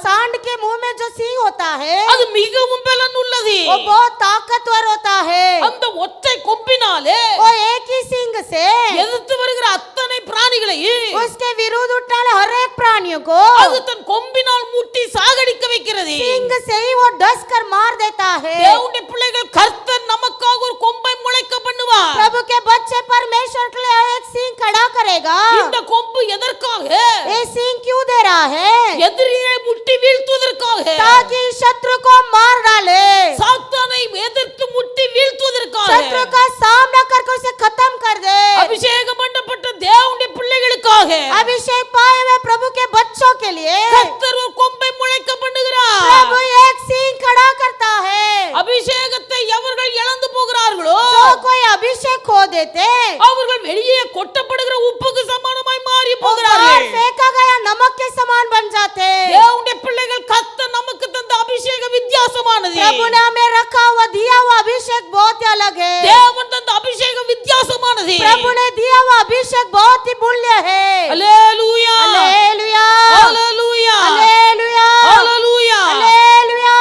सांड के मुंह में जो सिंह होता है, அது மிகவும் பலன் உள்ளது. वो बहुत ताकतवर होता है। அந்த ஒற்றை கொம்பினாலே वो एक ही सिंह से எதிர்த்து வருகிற அத்தனை பிராணிகளையும் उसके विरुद्ध उठने वाले हर एक प्राणियों को அது தன் கொம்பினால் முட்டி சாகடிக்க வைக்கிறது. सिंह से ही वो डस कर मार देता है। தேவனுடைய பிள்ளைகள் கர்த்தர் நமக்காக ஒரு கொம்பை முளைக்க பண்ணுவார். प्रभु के बच्चे परमेश्वर के लिए एक सिंह खड़ा करेगा। இந்த கொம்பு எதற்காக? ये सिंह क्यों दे रहा है? எதிரியை முட்டி வீழ்த்துவதற்காக. ताकि शत्रु को मार डाले, சாத்தானை எதிர்த்து முட்டி வீழ்த்துவதற்காக. शत्रु का सामना करके उसे खत्म कर दे। அபிஷேகம் பண்ணப்பட்ட தேவனுடைய பிள்ளைகளுக்காக अभिषेक पाए हुए प्रभु के बच्चों के लिए கர்த்தர் ஒரு கொம்பை முளைக்க பண்ணுகிறார். प्रभु एक सिंह खड़ा करता है। அபிஷேகத்தை எவர்கள் இழந்து போகிறார்களோ जो कोई अभिषेक खो देते, அவர்கள் வெளியே கொட்டப்படுகிற உப்புக்கு சமானமாய் மாறி वो बाहर போகிறார்கள். फेंका गया नमक के समान बन जाते। தேவனுடைய பிள்ளைகள் கர்த்தர் நமக்கு தந்த அபிஷேக வித்தியாசமானது. प्रभु ने हमें रखा हुआ दिया हुआ अभिषेक बहुत ही अलग है। தேவன் தந்த அபிஷேகம் வித்தியாசமானது. प्रभु ने दिया हुआ अभिषेक बहुत ही मूल्य है। அல்லேலூயா हालेलुया, அல்லேலூயா हालेलुया, அல்லேலூயா. हालेलुया।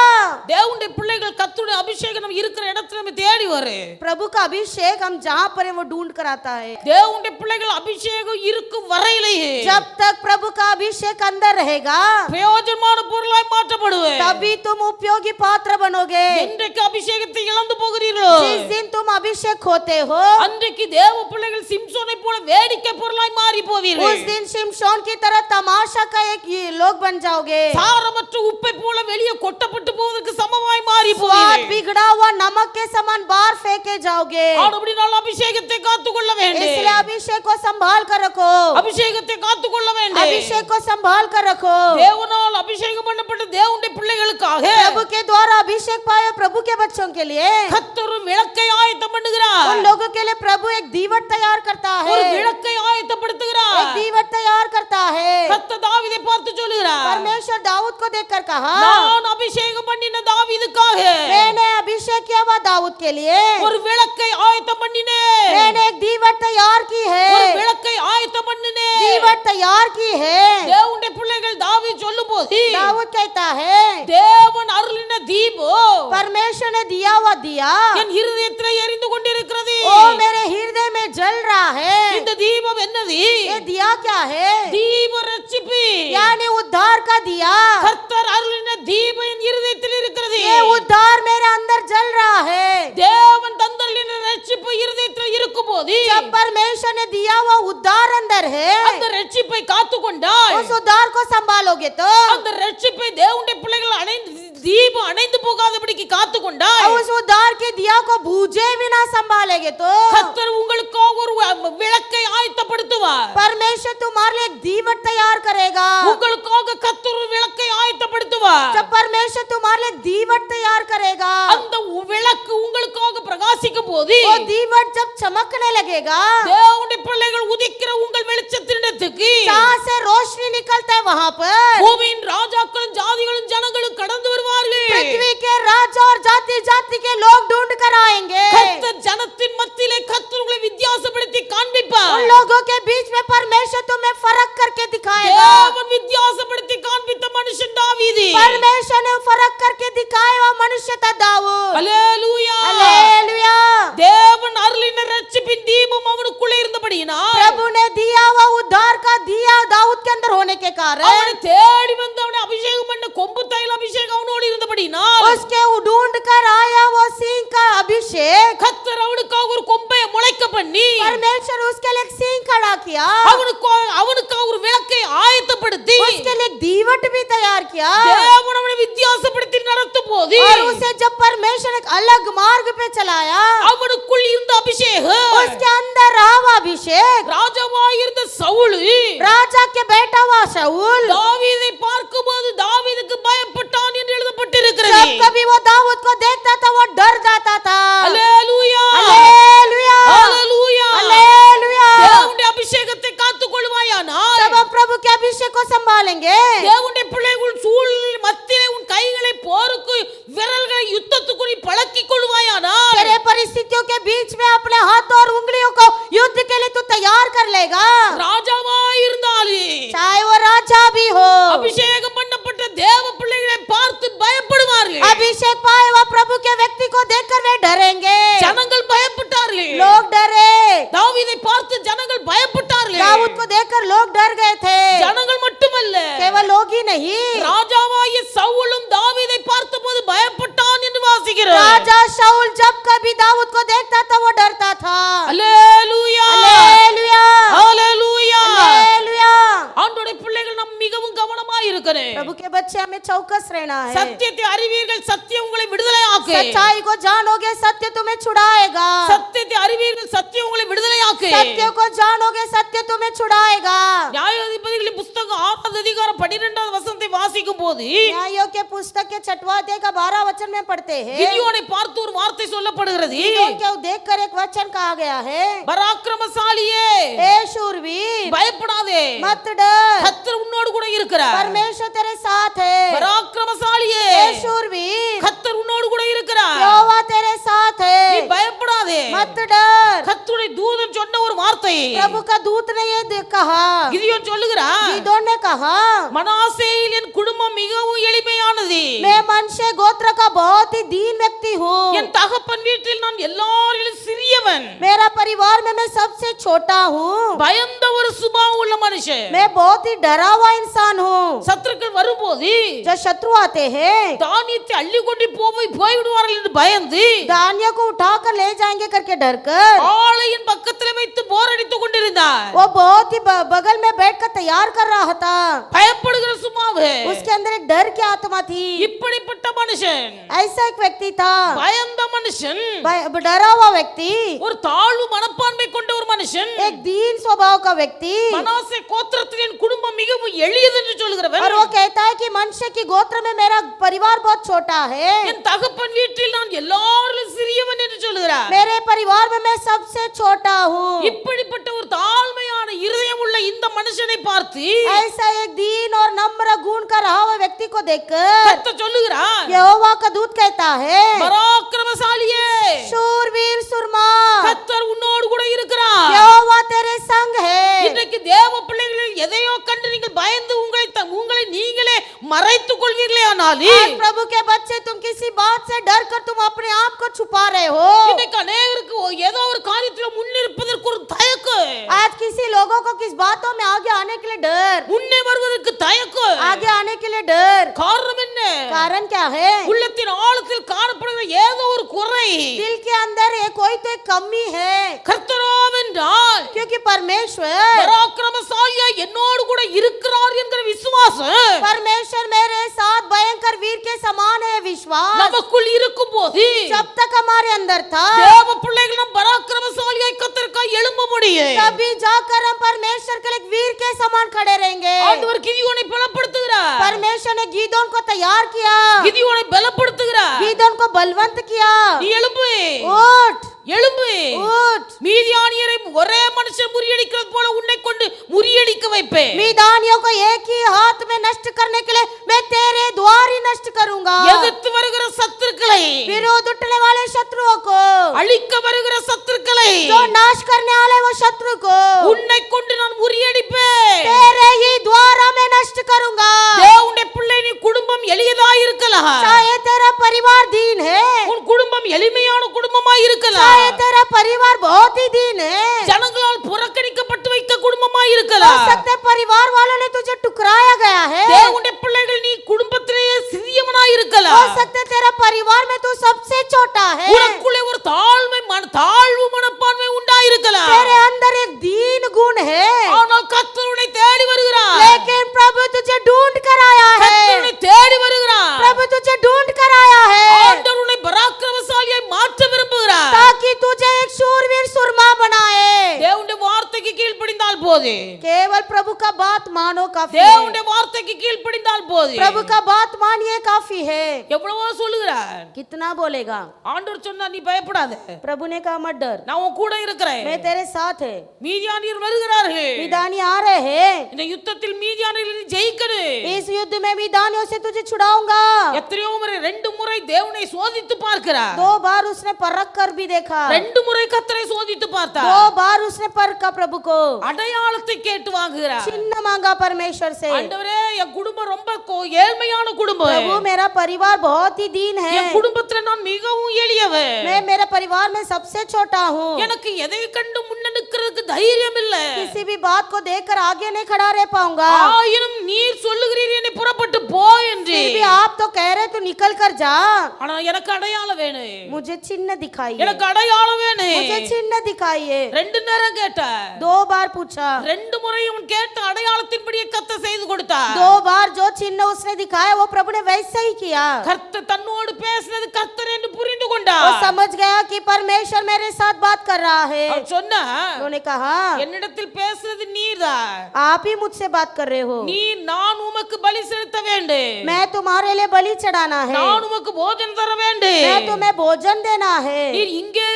தேவனுடைய பிள்ளைகள் கர்த்தருடைய அபிஷேகம் நம்ம இருக்கிற இடத்துல நம்ம தேடி வரும். प्रभु का अभिषेक हम जहाँ पर है वो ढूंढ कर आता है। தேவனுடைய பிள்ளைகள் அபிஷேகம் இருக்கும் வரையிலேயே जब तक प्रभु का अभिषेक अंदर रहेगा, பிரயோஜனமான பொருளாய் மாற்றப்படுவேன். तभी तुम उपयोगी पात्र बनोगे। இன்றைக்கு அபிஷேகத்தை இழந்து போகிறீர்களோ, जिस दिन तुम अभिषेक होते हो, அன்றைக்கு தேவ பிள்ளைகள் சிம்சோனை போல வேடிக்கை பொருளாய் மாறி उस போவீர்கள். दिन शिमशोन की तरह तमाशा का एक ये लोग बन जाओगे। சாரமற்ற உப்பை போல வெளியே கொட்டப்பட்டு போவதற்கு சமமாய் மாறி स्वाद போவீர்கள். बिगड़ा हुआ नमक के समान बाहर फेंके जाओगे। அப்படினால் அபிஷேகத்தை காத்துக்கொள்ள வேண்டும். इसलिए अभिषेक को संभाल कर रखो, அபிஷேகத்தை காத்துக்கொள்ள வேண்டும். अभिषेक को संभाल कर रखो। தேவனால் அபிஷேகம் பண்ணப்பட்ட தேவனுடைய பிள்ளைகளுக்காக प्रभु के द्वारा अभिषेक पाए प्रभु के बच्चों के लिए, கர்த்தர் ஒரு விளக்கை ஆயத்தம் பண்ணுகிறார். उन लोगों के लिए प्रभु एक दीवट तैयार करता ஒரு है, விளக்கை ஆயத்தப்படுத்துகிறார். एक दीवट तैयार करता है। கர்த்தர் தாவீதை பார்த்து சொல்லுகிறார், परमेश्वर दाऊद को देखकर कहा, நான் அபிஷேகம் பண்ணின தாவீதுக்காக मैंने अभिषेक किया हुआ दाऊद के लिए ஒரு விளக்கை ஆயத்தம் பண்ணினேன். मैंने एक दीवट तैयार की ஒரு है, விளக்கை ஆயத்தம் பண்ணினேன். दीवट तैयार की है। தேவனுடைய பிள்ளைகள் தாவீது சொல்லும்போது दाऊद कहता है, தேவன் அருளின தீபம் परमेश्वर ने दिया हुआ दिया என் இருதயத்தில் எரிந்து கொண்டிருக்கிறது. ओ मेरे हृदय में जल रहा है। இந்த தீபம் என்னது? ये दिया क्या है? தீப ரட்சிப்பு. यानी उद्धार का दिया। கர்த்தர் அருளின தீபம் என் இருதயத்தில் இருக்கிறது. ये उद्धार मेरे अंदर जल रहा है। தேவன் தந்தளின ரட்சிப்பு இருதயத்தில் இருக்கும்போது जब परमेश्वर ने दिया हुआ उद्धार अंदर है, அந்த ரட்சிப்பை காத்துக்கொண்டால் उस उद्धार को संभालोगे तो, அந்த ரட்சிப்பை தேவனுடைய பிள்ளைகள் அணைந்து தீபம் அணைந்து போகாதபடிக்கு காத்துக்கொண்டால் और उस उद्धार के दिया को बूझे बिना संभालेगे तो, கர்த்தர் உங்களுக்காக ஒரு விளக்கை ஆயத்தப்படுத்துவார். परमेश्वर तुम्हारे लिए एक दीवट तैयार करेगा। உங்களுக்காக கர்த்தர் ஒரு விளக்கை ஆயத்தப்படுத்துவார். जब परमेश्वर तुम्हारे लिए दीवट तैयार करेगा, அந்த விளக்கு உங்களுக்காக பிரகாசிக்கும் போது वो दीवट जब चमकने लगेगा, தேவனுடைய பிள்ளைகள் உதிக்கிற உங்கள் வெளிச்சத்தினிடத்துக்கு जहाँ से रोशनी निकलता है वहाँ पर பூமியின் ராஜாக்களும் ஜாதிகளும் ஜனங்களும் கடந்து வருவார்கள். पृथ्वी के राजा और जाति जाति के लोग ढूंढ कर आएंगे। கர்த்தர் ஜனத்தின் மத்தியிலே கர்த்தர் உங்களை வித்தியாசப்படுத்தி காண்பிப்பார். उन लोगों के बीच में परमेश्वर तुम्हें फर्क करके दिखाएगा। தேவன் வித்தியாசப்படுத்தி காண்பித்த மனுஷன் தாவீது. परमेश्वर ने फर्क करके दिखाया हुआ मनुष्य था दाऊद। அல்லேலூயா. हालेलुया। தேவன் அருளின ரட்சிப்பின் தீபம் அவனுக்குள்ளே இருந்தபடியினால் प्रभु ने दिया हुआ उद्धार का दिया दाऊद के अंदर होने के कारण அவனை தேடி வந்து அவனை அபிஷேகம் பண்ண கொம்பு தைல அபிஷேகம் அவனோடு இருந்தபடியினால் उसके ढूंढ कर आया वो सिंह போது और उसे जब परमेश्वर एक अलग मार्ग पे चलाया, அவனுக்குள் இருந்த அபிஷேகம் उसके अंदर रहा हुआ अभिषेक, ராஜாவாயிருந்த சவுல் राजा के बैठा हुआ शाऊल, தாவீதை பார்க்கும்போது தாவீதுக்கு பயப்பட்டான் என்று எழுதப்பட்டிருக்கிறது. जब कभी वो दाऊद को देखता था वो डर जाता था। அல்லேலூயா हालेलुया, அல்லேலூயா. हालेलुया। தேவனுடைய அபிஷேகத்தை காத்துக் கொள்வாயானால் जब हम प्रभु के अभिषेक को संभालेंगे, தேவனுடைய பிள்ளைகள் சூழ்நிலை மத்தியிலே உன் கைகளை போருக்கு விரல்களை யுத்தத்துக்கு நீ பழக்கிக் கொள்வாயானால் तेरे परिस्थितियों के बीच में अपने हाथों और उंगलियों को युद्ध के लिए तू तैयार कर लेगा, ராஜாவாயிருந்தாலே चाहे वो राजा भी हो। அபிஷேகம் பண்ணப்பட்ட தேவ பிள்ளைகளை பார்த்து பயப்படுவார்கள். अभिषेक पाए हुआ प्रभु के व्यक्ति को देखकर वे डरेंगे। ஜனங்கள் பயப்பட்டார்கள். लोग डरे, தாவீதை பார்த்து ஜனங்கள் பயப்பட்டார்கள். दाऊद को देखकर लोग डर गए थे। ஜனங்கள் மட்டுமல்ல, केवल लोग ही नहीं, ராஜாவாகிய சவுலும் தாவீதை பார்த்தபோது பயப்பட்டான் என்று வாசிக்கிறோம். राजा शाऊल जब कभी दाऊद को देखता था वो डरता था। அல்லேலூயா हालेलुया, அல்லேலூயா. हालेलुया। ஆண்டவருடைய பிள்ளைகள் நாம் மிகவும் கவனமாய் இருக்கணும். प्रभु के बच्चे हमें चौकस रहना है। சத்தியத்தை அறிவீர்கள், சத்தியம் உங்களை விடுதலை ஆக்கும். सच्चाई को जानोगे, सत्य तुम्हें छुड़ाएगा। சத்தியத்தை அறிவீர்கள், சத்தியம் உங்களை விடுதலை ஆக்கும். सत्य को जानोगे, सत्य तुम्हें छुड़ाएगा। நியாயாதிபதிகளின் புத்தகம் 6வது அதிகாரம் 12வது வசனத்தை வாசிக்கும் போது न्यायों के पुस्तक के 6वां अध्याय का 12 वचन में पढ़ते हैं, கிதியோனை பார்த்து ஒரு வார்த்தை சொல்லப்படுகிறது. गिदोन को देखकर एक वचन कहा गया है, பராக்கிரமசாலியே ए शूरवीर பயப்படாதே, मत डर, கர்த்தர் உன்னோடு கூட இருக்கிறார். परमेश्वर तेरे साथ है। பராக்கிரமசாலியே ए शूरवीर கர்த்தர் உன்னோடு கூட இருக்கிறார். यहोवा तेरे साथ நீ है, பயப்படாதே. मत डर। கர்த்தருடைய தூதன் சொன்ன ஒரு வார்த்தை प्रभु का दूत ने ये कहा, கிதியோன் சொல்லுகிறான், गिदोन ने कहा, மனாசேயில் என் குடும்பம் மிகவும் எளிமையானது. मैं मनुष्य गोत्र का बहुत ही दीन व्यक्ति हूँ। என் தகப்பன் வீட்டில் நான் எல்லாரிலும் சிறியவன். मेरा परिवार में मैं सबसे छोटा हूँ। பயந்த ஒரு சுபாவம் உள்ள மனுஷன். मैं बहुत ही डरा हुआ इंसान हूँ। சத்துருக்கள் வரும்போது जब शत्रु आते हैं, தானியத்தை அள்ளி கொண்டு போய்விடுவார்கள் என்று பயந்து धान्य को उठाकर ले जाएंगे करके डरकर ஆலையின் பக்கத்தில் வைத்து போர் அடித்துக் கொண்டிருந்தார். वो बहुत ही बगल में बैठकर तैयार कर रहा था। பயப்படுகிற சுபாவு. उसके अंदर एक डर की आत्मा थी। இப்படிப்பட்ட மனுஷன், ऐसा एक व्यक्ति था, பயந்த மனுஷன், डरा हुआ व्यक्ति, ஒரு தாழ்வு மனப்பான்மை கொண்ட ஒரு மனுஷன், एक दीन स्वभाव का व्यक्ति। மனாசே கோத்திரத்தில் என் குடும்பம் மிகவும் எளியது என்று சொல்கிறவன். और वो कहता है कि मनुष्य की गोत्र में मेरा परिवार बहुत छोटा है। என் தகப்பன் வீட்டில் நான் எல்லாரிலும் சிறியவன் என்று சொல்கிறார். मेरे परिवार में मैं सबसे छोटा हूँ। இப்படிப்பட்ட ஒரு தாழ்மையான இருதயம் உள்ள இந்த மனுஷனை பார்த்து ऐसा एक दीन और नम्र गुण का रहा हुआ व्यक्ति को देखकर கர்த்தர் சொல்லுகிறார், यहोवा का दूत कहता है, பராக்கிரமசாலியே शूरवीर सुरमा, கர்த்தர் உன்னோடு கூட இருக்கிறார். यहोवा तेरे संग है। இன்றைக்கு தேவ பிள்ளைகளில் எதையோ கண்டு நீங்கள் பயந்து உங்களை நீங்களே மறைத்துக் கொள்வீர்களே ஆனால் आज प्रभु के बच्चे तुम किसी बात से डर कर तुम अपने आप को छुपा रहे हो। இன்னைக்கு அநேகருக்கு ஏதோ ஒரு காரியத்தில் முன்னிருப்பதற்கு ஒரு தயக்கம், आज किसी लोगों को किस बातों में आगे आने के लिए डर, முன்னே வருவதற்கு தயக்கம். आगे आने के लिए डर। காரணம் என்ன? कारण क्या है? உள்ளத்தின் ஆழத்தில் காணப்படுகிற ஏதோ ஒரு குறை. दिल के अंदर ये कोई तो एक कमी है, கர்த்தராவென்றால் क्योंकि परमेश्वर பராக்கிரமசாலியா என்னோடு கூட இருக்கிறார் என்கிற விசுவாசம் परमेश्वर मेरे साथ भयंकर वीर के समान है विश्वास நமக்குள் இருக்கும்போது जब तक हमारे अंदर था, தேவ பிள்ளைகள் நாம் பராக்கிரமசாலியாய் கர்த்தருக்காய் எழும்ப முடியும். तभी जाकर हम परमेश्वर के लिए एक वीर के समान खड़े रहेंगे। ஆண்டவர் கிதியோனை பலப்படுத்துகிறார். परमेश्वर ने गीदोन को तैयार किया, கிதியோனை பலப்படுத்துகிறார். गीदोन को बलवंत किया। நீ எழும்பு, उठ, எழும்பு. उठ, மீதியானியரை ஒரே மனுஷன் முறியடிக்கிறது போல உன்னை கொண்டு முறியடிக்க வைப்பேன். मीदानियों को एक ही हाथ में नष्ट करने के लिए मैं तेरे द्वार ही नष्ट करूंगा। எதிர்த்து வருகிற சத்துருக்களை, विरोध उठने वाले शत्रुओं को, அழிக்க வருகிற சத்துருக்களை जो नाश करने वाले वो शत्रु को உன்னை கொண்டு நான் முறியடிப்பேன். तेरे ही द्वारा मैं नष्ट करूंगा। தேவனுடைய பிள்ளை, நீ குடும்பம் எளியதாய் இருக்கலாம், चाहे तेरा परिवार दीन है, உன் குடும்பம் எளிமையான குடும்பமாய் இருக்கலாம், चाहे तेरा परिवार बहुत ही दीन है, ஜனங்களால் புறக்கணிக்கப்பட்டு வைத்த குடும்பமாய் हो இருக்கலாம். सकता है परिवार वालों ने तुझे टुकराया गया है, தேவனுடைய பிள்ளைகள், நீ குடும்பத்திலேயே சிறியவனாய் हो இருக்கலாம். सकता है तेरा परिवार में तू सबसे छोटा है, உனக்குள்ளே ஒரு தாழ்வு மனப்பான்மை உண்டாயிருக்கலாம். तेरे अंदर एक दीन गुण है, ஆனால் கர்த்தர் உன்னை தேடி வருகிறார். लेकिन प्रभु तुझे ढूंढ कर आया है, கர்த்தர் உன்னை தேடி வருகிறார். प्रभु तुझे ढूंढ कर आया है। प्रभु का बात मानो काफी है। தேவனுடைய வார்த்தைக்கு கீழ்ப்படிந்தால் போதும். प्रभु का बात मानिए काफी है। எவ்வளவோ சொல்லுகிறார். कितना बोलेगा? ஆண்டவர் சொன்னா நீ பயப்படாத, प्रभु ने कहा मत डर, நான் உன் கூட இருக்கிறேன். मैं तेरे साथ है। மீதியானியர் வருகிறார்கள். मिदानी आ रहे हैं, இந்த யுத்தத்தில் மீதியானியர்களை ஜெயிக்கணும். इस युद्ध में मिदानियों से तुझे छुड़ाऊंगा। எத்தனையோ முறை 2 முறை தேவனை சோதித்து பார்க்கிறார். 2 बार उसने परख कर भी देखा, 2 முறை கர்த்தரை சோதித்து பார்த்தார். 2 बार उसने परखा प्रभु को, அடையாளத்தை கேட்டு வாங்குகிறார். चिन्ह मांगा परमेश्वर से। ஆண்டவரே என் குடும்பம் ரொம்ப ஏழ்மையான குடும்பம். प्रभु मेरा परिवार बहुत ही दीन है, என் குடும்பத்துல நான் மிகவும் எளியவன். मैं मेरे परिवार में सबसे छोटा हूँ, எனக்கு எதை கண்டு முன்னெடுக்கிறதுக்கு தைரியம் இல்ல. किसी भी बात को देखकर आगे नहीं खड़ा रह पाऊंगा। ஆயினும் நீர் சொல்லுகிறீர் என்னை புறப்பட்டு போ என்று. फिर भी आप तो कह रहे तू निकल कर जा, ஆனா எனக்கு அடையாளம் வேணும். मुझे चिन्ह दिखाइए, எனக்கு அடையாளம் வேணும். मुझे चिन्ह दिखाइए। 2 நேரம் கேட்டார். 2 बार पूछा, 2 முறையும் கேட்ட அடையாளத்தின்படியே கர்த்தர் செய்து கொடுத்தார். 2 बार जो चिन्ह उसने दिखाया वो प्रभु ने वैसा ही किया। கர்த்தர் தன்னோடு பேசினது கர்த்தர் என்று புரிந்து वो கொண்டார். समझ गया कि परमेश्वर मेरे साथ बात कर रहा है। அவர் சொன்னார், उन्होंने कहा என்னிடத்தில் பேசுறது நீர்தான். आप ही मुझसे बात कर रहे हो, நீ நான் உமக்கு பலி செலுத்த வேண்டும். मैं तुम्हारे लिए बलि चढ़ाना है, நான் உமக்கு போஜனம் தர வேண்டும். मैं तुम्हें भोजन देना है, நீர் இங்கே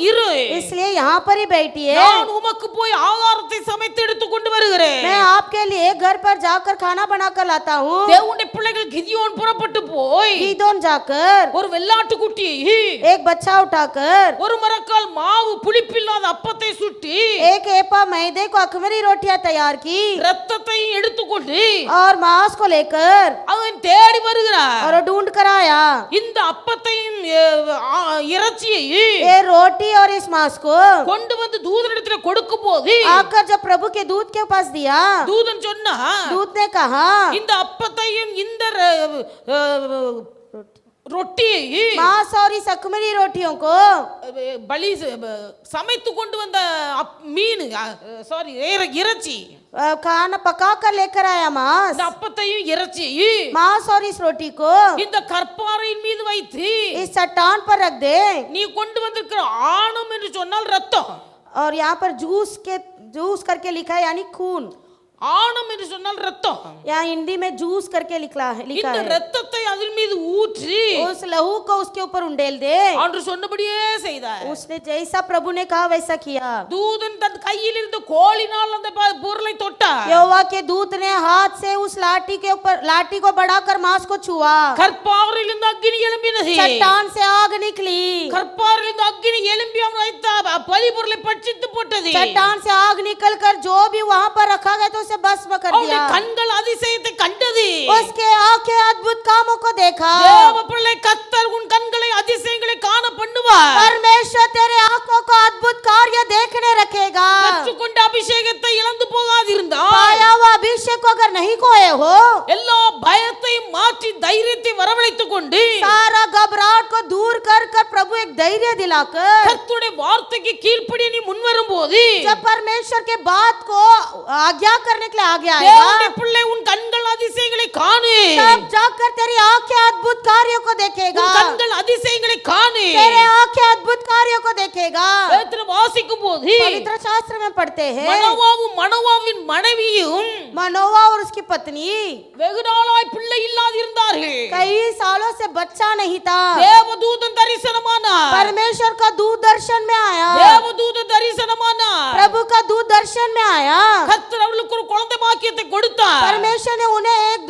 இரு. इसलिए यहाँ पर ही बैठिए। நான் உமக்கு போய் ஆகாரத்தை சமைத்து எடுத்து கொண்டு வருகிறேன். मैं आपके लिए घर पर जाकर खाना बना कर लाता हूँ। தேவனுடைய பிள்ளைகள் கிதியோன் புறப்பட்டு போய் गीदोन जाकर ஒரு வெள்ளாட்டு குட்டியை, एक बच्चा उठाकर ஒரு மரக்கால் மாவு புளிப்பில்லாத அப்பத்தை சுட்டி, एक एपा मैदे को अखमीरी रोटियां तैयार की ரத்தத்தை எடுத்துக்கொண்டு और मांस को लेकर அவன் தேடி வருகிறார். और ढूंढ कर आया। இந்த அப்பத்தையும் இறைச்சியை ये रोटी और इस मांस को கொண்டு வந்து தூதனிடத்தில் கொடுக்கும் போது आकर जब प्रभु के दूत के पास दिया, தூதன் சொன்னா, दूत ने कहा இந்த அப்பத்தையும் இந்த ரொட்டியை मांस और इस अखमीरी रोटियों को பலி சமைத்து கொண்டு வந்த மீன் சாரி இறைச்சி, खाना पका कर लेकर आया मांस, இந்த அப்பத்தையும் இறைச்சி मांस और इस रोटी को இந்த கற்பாறையின் மீது வைத்து इस चट्टान पर रख दे। நீ கொண்டு வந்திருக்கிற ஆணம் என்று சொன்னால் ரத்தம், और यहाँ पर जूस करके लिखा है, यानी खून। ஆணம் என்று சொன்னால் ரத்தம். यहाँ हिंदी में जूस करके लिखा இந்த है। ரத்தத்தை அதன் மீது ஊற்றி उस लहू को उसके ऊपर उंडेल दे। ஆண்டவர் சொன்னபடியே செய்தார். उसने जैसा प्रभु ने कहा वैसा किया। தூதன் தன் கையில் இருந்த கோலினால் அந்த பொருளை தொட்டார். यहोवा के दूत ने हाथ से उस लाठी को बढ़ाकर मांस को छुआ। கற்பாறையில் இருந்து அக்கினி எழும்பினது. चट्टान से आग निकली। கற்பாறையில் இருந்து அக்கினி எழும்பி அவன் வைத்த பலி பொருளை பட்சித்து போட்டது. चट्टान से आग निकलकर जो भी वहां पर रखा गया तो उसे भस्म कर அவனுடைய दिया। கண்கள் அதிசயத்தை கண்டது. उसके आंखें अद्भुत कामों को देखा। தேவ பிள்ளை கர்த்தர் உன் கண்களை அதிசயங்களை காண பண்ணுவார். परमेश्वर तेरे आंखों को अद्भुत कार्य देखने रखेगा। பெற்றுக்கொண்ட அபிஷேகத்தை இழந்து போகாதிருந்தால், पाया हुआ अभिषेक को अगर नहीं खोए हो, எல்லா பயத்தையும் மாற்றி தைரியத்தை வரவழைத்துக் கொண்டு सारा घबराहट को दूर कर प्रभु एक धैर्य दिलाकर கர்த்தருடைய வார்த்தைக்கு கீழ்ப்படிய நீ முன்வரும் போது जब परमेश्वर के बात को आज्ञा करने के लिए आगे தேவனுடைய आएगा, பிள்ளை உன் கண்கள் அதிசயங்களை காணு. तब जाकर तेरी आंखें अद्भुत कार्यों को देखेगा। உன் கண்கள் அதிசயங்களை காணு. तेरे आंखें अद्भुत कार्यों को देखेगा। வேதத்துல வாசிக்கும் போது पवित्र शास्त्र में पढ़ते हैं, மனோவாவும் மனோவாவின் மனைவியும் मनोवा और उसकी पत्नी வெகு நாளாய் பிள்ளை இல்லாதிருந்தார்கள். कई सालों से बच्चा नहीं था। தேவதூதன் தரிசனமானார். परमेश्वर का दूत दर्शन में आया। தேவதூதன் தரிசனமானார். प्रभु का दूत दर्शन में आया। கர்த்தர் அவளுக்கு ஒரு குழந்தை பாக்கியத்தை கொடுத்தார். परमेश्वर ने उन्हें एक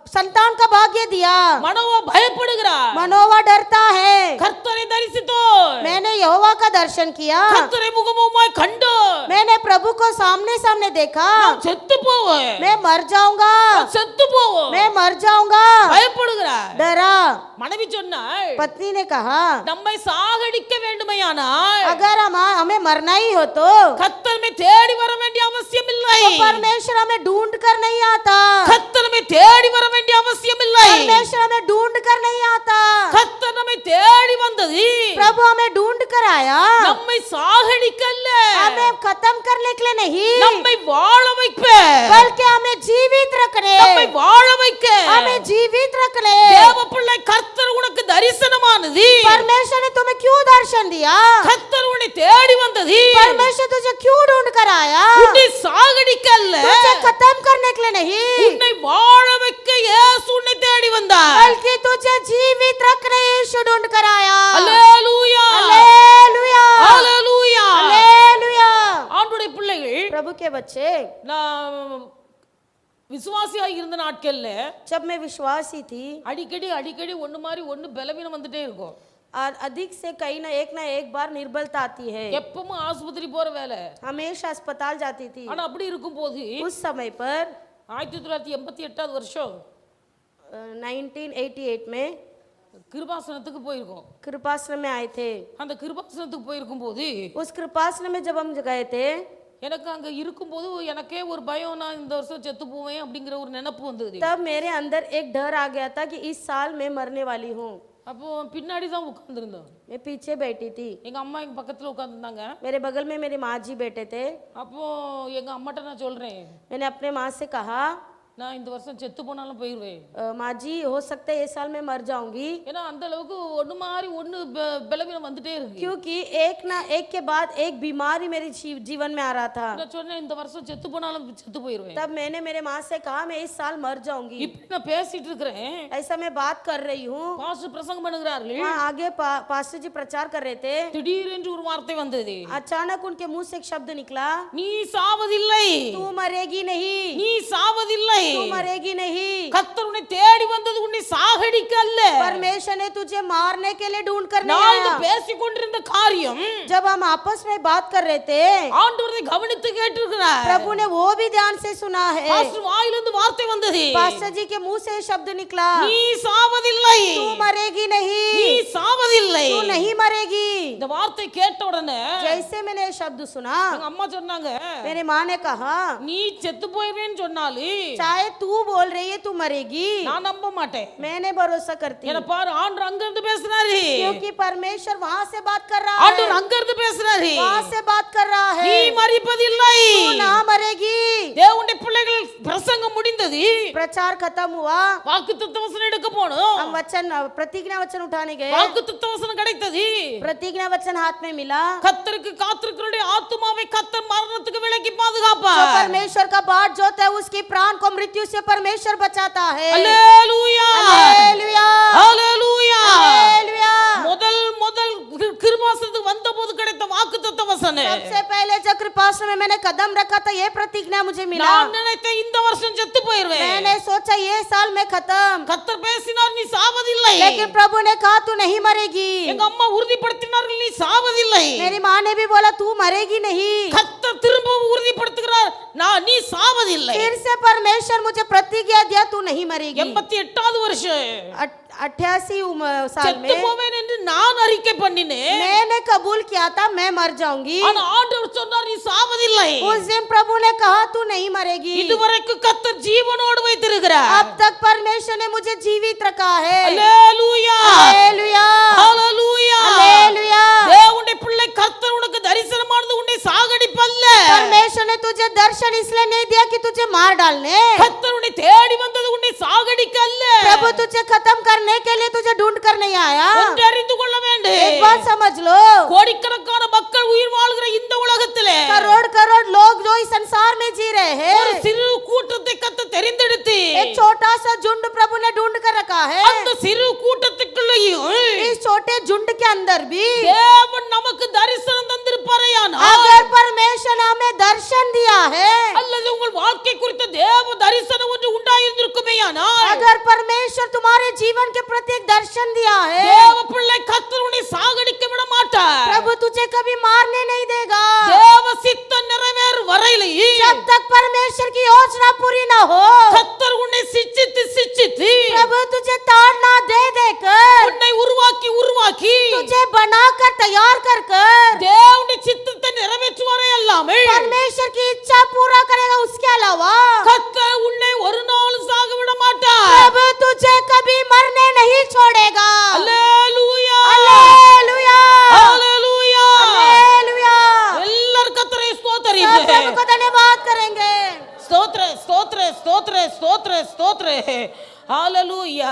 संतान का भाग्य दिया। மனோவா பயப்படுகிறார். मनोवा डरता है। கர்த்தரை தரிசித்தோம். मैंने यहोवा का दर्शन किया, கர்த்தரை முகமுகமாய் கண்டோம். मैंने प्रभु को सामने सामने देखा। நான் செத்து போவேன். मैं मर जाऊंगा, நான் செத்து போவேன். मैं मर जाऊंगा। பயப்படுகிறார். डरा। மனைவி சொன்னாள், पत्नी ने कहा, நம்மை சாகடிக்க வேண்டுமையானால் अगर हमें मरना ही हो तो கர்த்தர் மே தேடி வர வேண்டிய அவசியம் இல்லை. परमेश्वर हमें ढूंढ कर नहीं आता। கர்த்தர் மே தேடி வர வேண்டிய அவசியம் இல்லை. परमेश्वर हमें ढूंढ कर नहीं आता। கர்த்தர் நம்மை தேடி வந்தது प्रभु हमें ढूंढ कर आया, நம்மை சாகடிக்கல்ல, हमें खत्म करने के लिए नहीं, நம்மை வாழ வைக்க, बल्कि हमें जीवित रखने, நம்மை வாழ வைக்க. हमें जीवित रखने। தேவ பிள்ளை கர்த்தர் உனக்கு தரிசனமானது. परमेश्वर ने तुम्हें क्यों दर्शन दिया? கர்த்தர் உன்னை தேடி வந்தது परमेश्वर तुझे क्यों ढूंढ कर आया? உன்னை சாகடிக்க அல்ல, तुझे खत्म करने के लिए नहीं, உன்னை வாழ வைக்க இயேசு உன்னை தேடி வந்தார். बल्कि तुझे जीवित रखने यीशु ढूंढ कर आया। அல்லேலூயா, हालेलुया, அல்லேலூயா. हालेलुया। ஆண்டவருடைய பிள்ளைகள், प्रभु के बच्चे, நான் விசுவாசியாக இருந்த நாட்கள்ல जब मैं विश्वासी थी அடிக்கடி ஒண்ணு மாதிரி ஒண்ணு பலவீனம் வந்துட்டே இருக்கும். और अधिक से कहीं ना एक बार निर्बलता आती है। எப்பவும் ஆஸ்பத்திரி போற வேலை. हमेशा अस्पताल जाती थी। ஆனா அப்படி இருக்கும்போது उस समय पर 1988 வருஷம் 1988 में கிருபாசனத்துக்கு போயிருக்கோம். कृपाश्रम में आए थे। அந்த கிருபாசனத்துக்கு போயிருக்கும் போது उस कृपाश्रम में जब हम गए थे, எனக்கு அங்க இருக்கும்போது எனக்கே ஒரு பயம், நான் இந்த வருஷம் செத்து போவேன் அப்படிங்கிற ஒரு நினைப்பு வந்தது. तब मेरे अंदर एक डर आ गया था कि इस साल मैं मरने वाली हूँ। அப்போ பின்னாடி தான் உட்கார்ந்துருந்தேன். मैं पीछे बैठी थी, எங்க அம்மா எங்க பக்கத்துல உட்கார்ந்துருந்தாங்க. मेरे बगल में मेरी माँ जी बैठे थे। அப்போ எங்க அம்மாட்ட நான் சொல்றேன், मैंने अपने माँ से कहा, நான் இந்த வருஷம் செத்து போனாலும் போயிடுவேன். माँ जी हो सकता है ये साल मैं मर जाऊंगी, ஏன்னா அந்த அளவுக்கு ஒண்ணு மாதிரி ஒண்ணு பலவீனம் வந்துட்டே இருக்கு. क्योंकि एक ना एक के बाद एक बीमारी मेरे जीवन में आ रहा था। நான் சொன்னேன், இந்த வருஷம் செத்து போனாலும் செத்து போயிடுவேன். तब मैंने मेरे माँ से कहा मैं इस साल मर जाऊंगी। இப்ப நான் பேசிட்டு இருக்கிறேன், ऐसा मैं बात कर रही हूँ, பாஸ்டர் பிரசங்கம் பண்ணுகிறார்கள். वहाँ आगे पास्टर जी प्रचार कर रहे थे। திடீரென்று ஒரு வார்த்தை வந்தது. अचानक उनके मुंह से एक शब्द निकला, நீ சாவதில்லை, तू मरेगी नहीं, நீ சாவதில்லை. तू मरेगी नहीं। கர்த்தர் உன்னை தேடி வந்தது உன்னை சாகடிக்க அல்ல. परमेश्वर ने तुझे मारने के लिए ढूंढ कर नहीं நாங்க आया। பேசிக் கொண்டிருந்த காரியம் जब हम आपस में बात कर रहे थे, ஆண்டவரை கவனித்து கேட்டிருக்கிறார். प्रभु ने वो भी ध्यान से सुना है। பாஸ்டர் வாயிலிருந்து வார்த்தை வந்தது, पास्टर जी के मुंह से शब्द निकला, நீ சாவதில்லை, तू मरेगी नहीं, நீ சாவதில்லை. तू नहीं मरेगी। இந்த வார்த்தை கேட்ட உடனே जैसे मैंने ये शब्द सुना, எங்க அம்மா சொன்னாங்க, मेरी माँ ने कहा, நீ செத்து போயிடுவேன்னு சொன்னாலும் चाहे तू बोल रही है तू मरेगी, நான் நம்ப மாட்டேன். मैंने भरोसा करती என்ன हूँ, பாரு, ஆண்டவர் அங்க இருந்து பேசுறாரு. क्योंकि परमेश्वर वहाँ से बात कर रहा ஆண்டவர் है, அங்க இருந்து பேசுறாரு. वहाँ से बात कर रहा நீ है, மரிப்பதில்லை. तू ना मरेगी। தேவனுடைய பிள்ளைகள் பிரசங்கம் முடிந்தது. प्रचार खत्म हुआ, வாக்குத்தத்த வசனம் எடுக்க போனோம். हम वचन प्रतिज्ञा वचन उठाने गए। வாக்குத்தத்த வசனம் கிடைத்தது. प्रतिज्ञा वचन हाथ में मिला। கர்த்தருக்கு காத்திருக்கிறவருடைய ஆத்துமாவை கர்த்தர் மரணத்துக்கு விலக்கி जो பாதுகாப்பார். परमेश्वर का बाट जोता है उसकी प्राण को मृत्यु से परमेश्वर बचाता है। அல்லேலூயா, हालेलुया, அல்லேலூயா. हालेलुया। முதல் கிருபாசனத்துக்கு வந்தபோது கிடைத்த வாக்குத்தத்த வசனம். सबसे पहले जब कृपाश्रम में मैंने कदम रखा था ये प्रतिज्ञा मुझे मिला। நான் நினைத்தேன் இந்த வருஷம் செத்து போயிடுவேன். मैंने सोचा ये साल में खत्म, கர்த்தர் பேசினார், நீ சாவதில்லை. लेकिन प्रभु ने कहा तू नहीं मरेगी। எங்க அம்மா உறுதிப்படுத்தினார்கள், நீ சாவதில்லை. मेरी माँ ने भी बोला तू मरेगी नहीं। கர்த்தர் திரும்பவும் உறுதிப்படுத்துகிறார், நீ சாவதில்லை. फिर से परमेश्वर मुझे प्रतिज्ञा दिया तू नहीं मरेगी। 88வது வருஷம் 88 साल செத்து में போவேன் என்று நான் அறிக்கை பண்ணினேன். मैंने कबूल किया था मैं मर जाऊंगी। ஆனா ஆண்டவர் சொன்னார், நீ சாவதில்லை. उस दिन प्रभु ने कहा तू नहीं मरेगी। இதுவரைக்கும் கர்த்தர் ஜீவனோடு வைத்திருக்கிறார். अब तक परमेश्वर ने मुझे जीवित रखा है। அல்லேலூயா, हालेलुया, அல்லேலூயா. हालेलुया। தேவனுடைய பிள்ளை, கர்த்தர் உனக்கு தரிசனமானது உன்னை சாகடிப்பல்ல. परमेश्वर ने तुझे दर्शन इसलिए नहीं दिया कि तुझे मार डालने, கர்த்தர் உன்னை தேடி வந்தது உன்னை சாகடிக்கல்ல. प्रभु तुझे खत्म करने के लिए तुझे ढूंढ कर नहीं आया। ஒன்று அறிந்து கொள்ள வேண்டும், एक बात समझ लो, கோடிக்கணக்கான மக்கள் உயிர் வாழ்கிற இந்த உலகத்திலே करोड़ करोड़ लोग जो इस संसार में जी रहे ஒரு हैं, சிறு கூட்டத்தை கர்த்தர் தெரிந்தெடுத்து एक छोटा सा झुंड प्रभु ने ढूंढ कर रखा है। அந்த சிறு கூட்டத்துக்குள்ளேயும் इस छोटे झुंड के अंदर भी தேவன் நமக்கு தரிசனம் தந்திருப்பாரையானால், अगर परमेश्वर ने हमें दर्शन दिया है, அல்லது உங்கள் வாழ்க்கை குறித்த தேவ தரிசனம் ஒன்று உண்டாயிருந்திருக்குமேயானால், अगर परमेश्वर तुम्हारे जीवन के प्रति एक दर्शन दिया है, தேவ பிள்ளை, கர்த்தர் உன்னை சாகடிக்க விட மாட்டார். प्रभु तुझे कभी मारने नहीं देगा। தேவ சித்தம் நிறைவேறும் வரையிலே जब तक परमेश्वर की योजना पूरी ना हो, கர்த்தர் உன்னை சிச்சித்து प्रभु तुझे ताड़ना दे देकर, உன்னை உருவாக்கி तुझे बनाकर तैयार कर தேவனுடைய சித்தத்தை நிறைவேற்றுவாரே அல்லாமல் परमेश्वर की इच्छा पूरा करेगा। उसके अलावा கர்த்தர் उन्हें ஒரு நாளும் சாக விட மாட்டார். प्रभु तुझे कभी मरने नहीं छोड़ेगा। அல்லேலூயா, हालेलुया, அல்லேலூயா. हालेलुया। எல்லாரும் கர்த்தரை सब ஸ்தோத்திரிங்க. प्रभु को धन्यवाद करेंगे। ஸ்தோத்திர ஸ்தோத்திர ஸ்தோத்திர ஸ்தோத்திர ஸ்தோத்திர. ஹalleluya.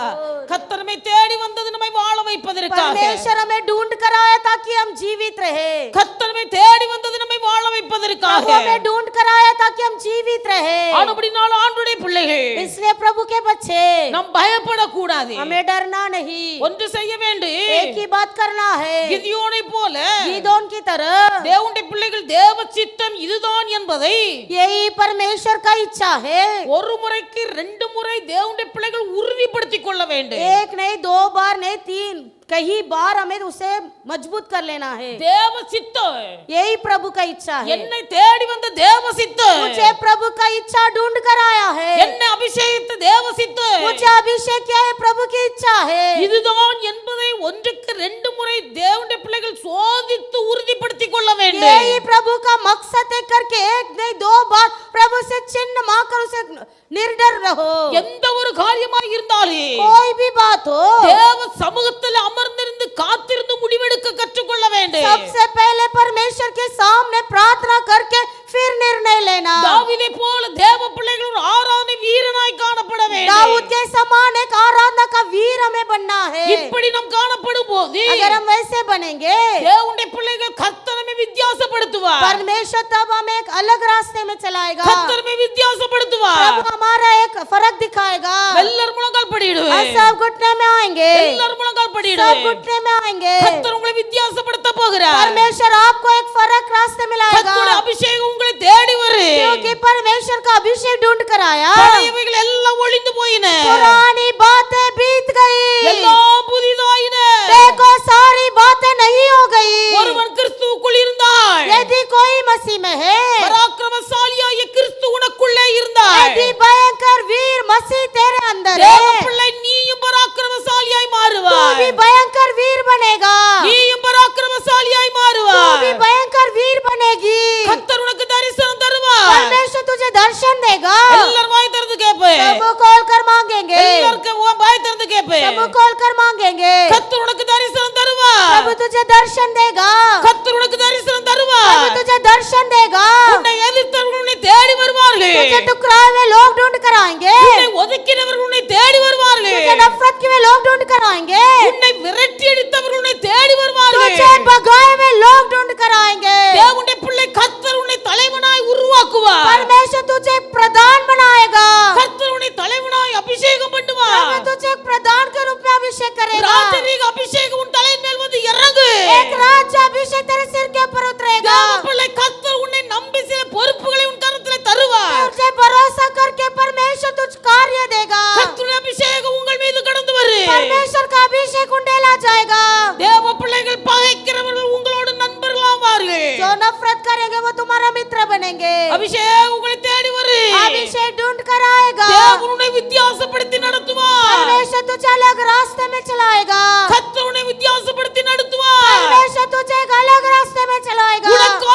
கர்த்தர் நம்மை தேடி வந்தது நம்மை வாழ வைப்பதற்காக. परमेश्वर हमें ढूंढ कर आया ताकि हम जीवित रहे। கர்த்தர் நம்மை தேடி வந்தது நம்மை வாழ வைப்பதற்காக. प्रभु हमें ढूंढ कर आया ताकि हम जीवित रहे। ஆனபடியால் ஆண்டவருடைய பிள்ளைகள் इसलिए प्रभु के बच्चे நாம் பயப்படக்கூடாது. हमें डरना नहीं, ஒன்று செய்ய வேண்டும். एक ही बात करना है। கிதியோனை போல गीदोन की तरह தேவனுடைய பிள்ளைகள் தேவ சித்தம் இதுதான் என்பதை यही परमेश्वर का इच्छा है। ஒரு முறைக்கு 2 முறை தேவனுடைய பிள்ளைகள் உறுதிப்படுத்திக் கொள்ள வேண்டும். एक नहीं, 2 बार नहीं, 3 कई बार हमें उसे मजबूत कर लेना है। தேவ சித்தம் यही प्रभु का इच्छा है। என்னை தேடி வந்த தேவ சித்தம், मुझे प्रभु का इच्छा ढूंढ कर आया है। என்னை அபிஷேகித்த தேவ சித்தம் मुझे अभिषेक किया है, प्रभु की इच्छा है। இதுதான் என்பதை ஒன்றுக்கு 2 முறை தேவனுடைய பிள்ளைகள் சோதித்து உறுதிப்படுத்திக் கொள்ள வேண்டும். यही प्रभु का मकसद है करके एक नहीं 2 बार प्रभु से चिन्ह मांगकर उसे निर्डर रहो। எந்த ஒரு காரியமாய் இருந்தாலும் कोई भी बात हो, தேவ சமூகத்தில் அமர்ந்திருந்து காத்திருந்து முடிவெடுக்க கற்றுக்கொள்ள வேண்டும். सबसे पहले परमेश्वर के सामने प्रार्थना करके फिर निर्णय लेना। தாவீதை போல தேவ பிள்ளைகள் ஒரு ஆராதனை வீரனாய் காணப்பட வேண்டும். दाऊद के समान एक आराधना का वीर हमें बनना है। இப்படி நாம் காணப்படும் போது अगर हम वैसे बनेंगे, தேவனுடைய பிள்ளைகள் கர்த்தர் நம்மை வித்தியாசப்படுத்துவார். परमेश्वर तब हमें एक अलग रास्ते में चलाएगा। கர்த்தர் நம்மை வித்தியாசப்படுத்துவார். प्रभु हमारा एक फर्क दिखाएगा। எல்லாரும் முழங்கால் படியிடுவே. हम सब घुटने में आएंगे, எல்லாரும் முழங்கால் सब படியிடுவே. घुटने में आएंगे। கர்த்தர் உங்களை வித்தியாசப்படுத்த போகிறார். परमेश्वर आपको एक फर्क रास्ते में लाएगा, கர்த்தருடைய அபிஷேகம் உங்களை தேடி வரும். क्योंकि परमेश्वर का अभिषेक ढूंढ कर आया। பழையவைகள் எல்லாம் ஒளிந்து போயின, पुरानी बातें बीत गई, எல்லாம் புதிதாயின. देखो सारी बातें नहीं हो गई। ஒருவன் கிறிஸ்துவுக்குள் இருந்தால், यदि कोई मसीह में है, பராக்கிரமசாலியாகிய கிறிஸ்து உனக்குள்ளே இருந்தால், यदि भयंकर वीर मसीह तेरे अंदर தேவ है, பிள்ளை நீயும் பராக்கிரமசாலியாய் तू மாறுவாய். भी भयंकर वीर बनेगा, நீயும் பராக்கிரமசாலியாய் तू भी மாறுவாய். भयंकर वीर बनेगी। கர்த்தர் உனக்கு தரிசனம் தருவார். परमेश्वर तुझे दर्शन देगा। எல்லாரும் வாய் திறந்து கேட்பேன். सब खोल कर मांगेंगे, எல்லாருக்கும் வாய் திறந்து கேட்பேன். सब खोल कर मांगेंगे। கர்த்தர் உனக்கு தரிசனம் தருவார். प्रभु तुझे दर्शन देगा, கர்த்தர் உனக்கு தரிசனம் प्रभु தருவார். तुझे दर्शन देगा। உன்னை எதிர்த்தவர்கள் உன்னை தேடி வருவார்கள். तुझे टुकराए हुए लोग ढूंढ कर आएंगे, உன்னை ஒதுக்கினவர்கள் உன்னை தேடி வருவார்கள். तुझे नफरत किए हुए लोग ढूंढ कर आएंगे, உன்னை விரட்டி அடித்தவர்கள் உன்னை தேடி வருவார்கள். तुझे भगाए हुए लोग ढूंढ कर आएंगे। தேவனுடைய பிள்ளை கர்த்தர் உன்னை தலைவனாய் உருவாக்குவார். परमेश्वर तुझे प्रधान बनाएगा, கர்த்தர் உன்னை தலைவனாய் அபிஷேகம் பண்ணுவார். प्रभु तुझे एक प्रधान के रूप में अभिषेक करेगा। ராஜரீக அபிஷேகம் உன் தலையின் மேல் வந்து இறங்கு. एक राज्य अभिषेक तेरे सिर के ऊपर उतरेगा। தேவ பிள்ளை கர்த்தர் உன்னை நம்பி சில பொறுப்புகளை உன் கரத்திலே தருவார். तुझे भरोसा करके परमेश्वर तुझ कार्य देगा। கர்த்தருடைய அபிஷேகம் உங்கள் மீது கடந்து வரும். परमेश्वर का अभिषेक उंडेला जाएगा। தேவ பிள்ளைகள் பகைக்கிறவர்கள் உங்களோடு நண்பர்களாவார்கள். जो नफरत करेंगे वो तुम्हारा मित्र बनेंगे। அபிஷேகம் உங்களை தேடி வரும். अभिषेक ढूंढ कर आएगा। தேவன் உன்னை வித்தியாசப்படுத்தி நடத்துவார். परमेश्वर तुझे अलग रास्ते में चलाएगा। கர்த்தர் உன்னை வித்தியாசப்படுத்தி நடத்துவார். परमेश्वर तुझे एक अलग रास्ते में चलाएगा। உனக்கு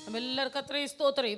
நம்ம எல்லாரும் கர்த்தரை ஸ்தோத்திரம்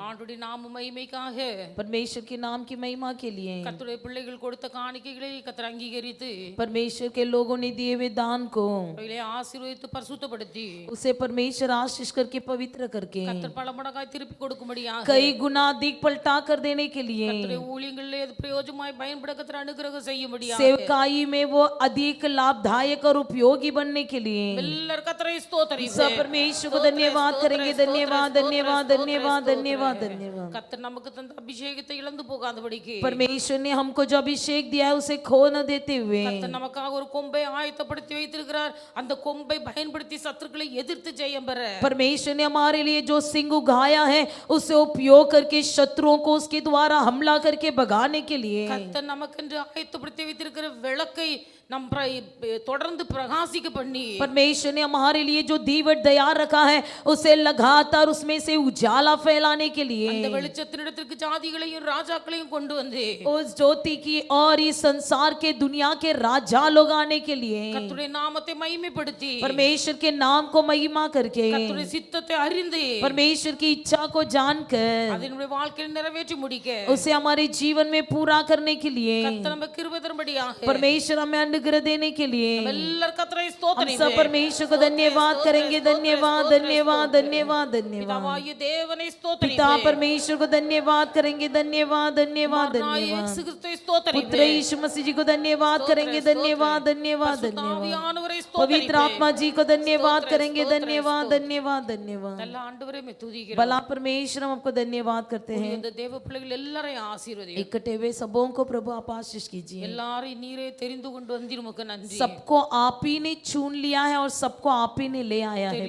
ஆண்டுடைய நாம மகிமைக்காக परमेश्वर के नाम की महिमा के लिए கர்த்தருடைய பிள்ளைகள் கொடுத்த காணிக்கைகளை கர்த்தர் அங்கீகரித்து परमेश्वर के लोगों ने दिए हुए दान को அவைகளை ஆசீர்வதித்து பரிசுத்தப்படுத்தி उसे परमेश्वर आशीष करके पवित्र करके கர்த்தர் பல மடங்காய் திருப்பி கொடுக்கும்படியாக कई गुना अधिक पलटा कर देने के लिए கர்த்தருடைய ஊழியங்களிலே அது பிரயோஜனமாய் பயன்பட கர்த்தர் அனுகிரகம் செய்யும்படியாக सेवकाई में वो अधिक लाभदायक और उपयोगी बनने के लिए எல்லாரும் கர்த்தரை ஸ்தோத்திரிப்போம் सब परमेश्वर को धन्यवाद करेंगे धन्यवाद धन्यवाद धन्यवाद धन्यवाद धन्यवाद கர்த்தர் நமக்கு தந்த அபிஷேகத்தை இழந்து போகாதபடிக்கு परमेश्वर ने हमको जो अभिषेक दिया है उसे खो न देते हुए கர்த்தர் நமக்காக ஒரு கொம்பை ஆயத்தப்படுத்தி வைத்திருக்கிறார் அந்த கொம்பை பயன்படுத்தி சத்துருக்களை எதிர்த்து ஜெயம் பெற परमेश्वर ने हमारे लिए जो सिंह उगाया है उसे उपयोग करके शत्रुओं को उसके द्वारा हमला करके भगाने के लिए கர்த்தர் நமக்கென்று ஆயத்தப்படுத்தி வைத்திருக்கிற விளக்கை நம் தொடர்ந்து பிரகாசிக்க பண்ணி परमेश्वर ने हमारे लिए जो दीवट तैयार रखा है उसे लगातार उसमें से उजाला फैलाने के लिए அந்த வெளிச்சத்தினிடத்திற்கு ஜாதிகளையும் ராஜாக்களையும் கொண்டு வந்து उस ज्योति की और इस संसार के दुनिया के राजा लोग आने के लिए கர்த்தருடைய நாமத்தை மகிமைப்படுத்தி परमेश्वर के नाम को महिमा करके கர்த்தருடைய சித்தத்தை அறிந்து परमेश्वर की इच्छा को जानकर அதனுடைய வாழ்க்கையை நிறைவேற்றி முடிக்க उसे हमारे जीवन में पूरा करने के लिए கர்த்தர் நமக்கு கிருபை தரும்படியாக परमेश्वर हमें अनुग्रह देने के लिए எல்லாரும் கர்த்தரை हम ஸ்தோத்திரிப்போம் सब परमेश्वर को धन्यवाद करेंगे धन्यवाद धन्यवाद धन्यवाद धन्यवाद பிதாவாகிய தேவனை पिता ஸ்தோத்திரிப்போம் परमेश्वर को धन्यवाद करेंगे धन्यवाद धन्यवाद धन्यवाद இயேசு கிறிஸ்துவை पुत्र ஸ்தோத்திரிப்போம் यीशु मसीह जी को धन्यवाद करेंगे धन्यवाद धन्यवाद धन्यवाद ஆவியானவரை पवित्र ஸ்தோத்திரிப்போம் आत्मा जी को धन्यवाद करेंगे धन्यवाद धन्यवाद धन्यवाद நல்ல ஆண்டவரே மே துதிக்கிறோம் भला परमेश्वर हम आपको धन्यवाद करते हैं இந்த தேவ பிள்ளைகள் எல்லாரையும் ஆசீர்வதியும் इकट्ठे हुए सबों को प्रभु आप आशीष कीजिए எல்லாரையும் நீரே தெரிந்து கொண்டு வந்தீர் உமக்கு நன்றி सबको आप ही ने चुन लिया है और सबको आप ही ने ले आया है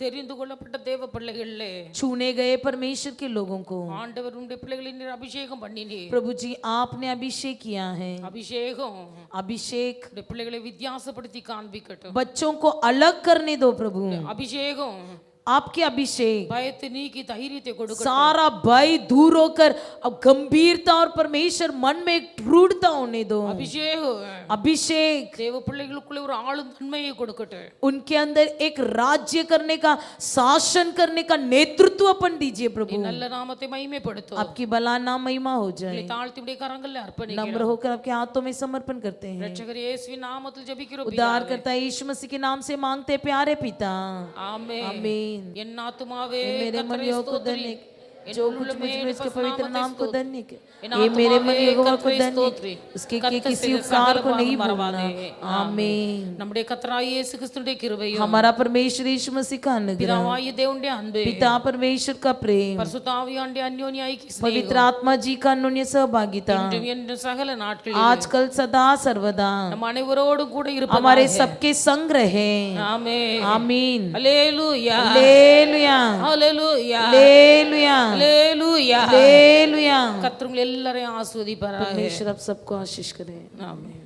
தெரிந்து கொள்ளப்பட்ட தேவ பிள்ளைகளே चुने गए परमेश्वर के लोगों को ஆண்டவர் உம்முடைய பிள்ளைகளை நீர் அபிஷேகம் பண்ணினீர் प्रभु जी आपने अभिषेक किया है அபிஷேகம் अभिषेक உம்முடைய பிள்ளைகளை வித்தியாசப்படுத்தி காண்பிக்கட்டும் बच्चों को अलग करने दो प्रभु அபிஷேகம் आपके अभिषेक பயத்தை நீக்கி தைரியத்தை கொடுக்கட்டும் सारा भय दूर होकर अब गंभीरता और परमेश्वर मन में एक दृढ़ता होने दो அபிஷேகம் अभिषेक தேவ பிள்ளைகளுக்குள்ள ஒரு ஆளும் தன்மையை கொடுக்கட்டும் उनके अंदर एक राज्य करने का शासन करने का नेतृत्वपन दीजिए प्रभु நல்ல நாமத்தை மகிமைப்படுத்தும் आपकी भला नाम महिमा हो जाए தாழ்த்தியுடைய கரங்களில் அர்ப்பணிக்கிறோம் नम्र होकर आपके हाथों में समर्पण करते हैं ரட்சகர் இயேசுவின் நாமத்தில் ஜெபிக்கிறோம் उद्धार करता यीशु मसीह के नाम से मांगते प्यारे पिता ஆமென் आमीन என் ஆத்துமாவே मेरे मन கர்த்தரை योग को ஸ்தோத்திரி. धन्य என் जो உள்ளமே कुछ मुझ में என் इसके பரிசுத்த पवित्र நாமத்தை नाम को ஸ்தோத்திரி. धन्य कर। என் ये मेरे मन ஆத்துமாவே योग को கர்த்தரை धन्य ஸ்தோத்திரி. उसके கர்த்தர் किसी செய்த उपकार को சகல नहीं பாவம் भूलना மறவாதே. आमीन நம்முடைய கர்த்தராகிய இயேசு கிறிஸ்துவின் கிருபையும் हमारा परमेश्वर यीशु मसीह का अनुग्रह பிதாவாகிய தேவனுடைய அன்பு पिता परमेश्वर का प्रेम பரிசுத்த ஆவியானுடைய அந்யோன்ய ஐக்கிய पवित्र ஸ்நேகம் आत्मा जी का अन्योन्य सहभागिता இன்றும் என்றும் சகல நாட்களிலும் आजकल सदा सर्वदा நம் அனைவரோடும் கூட हमारे இருப்பதாக सबके संग रहे ஆமென் आमीन அல்லேலூயா हालेलुया அல்லேலூயா हालेलुया அல்லேலூயா हालेलुया கர்த்தர் உங்களை எல்லாரையும் ஆசீர்வதிப்பாராக परमेश्वर आप सबको आशीष करे ஆமென்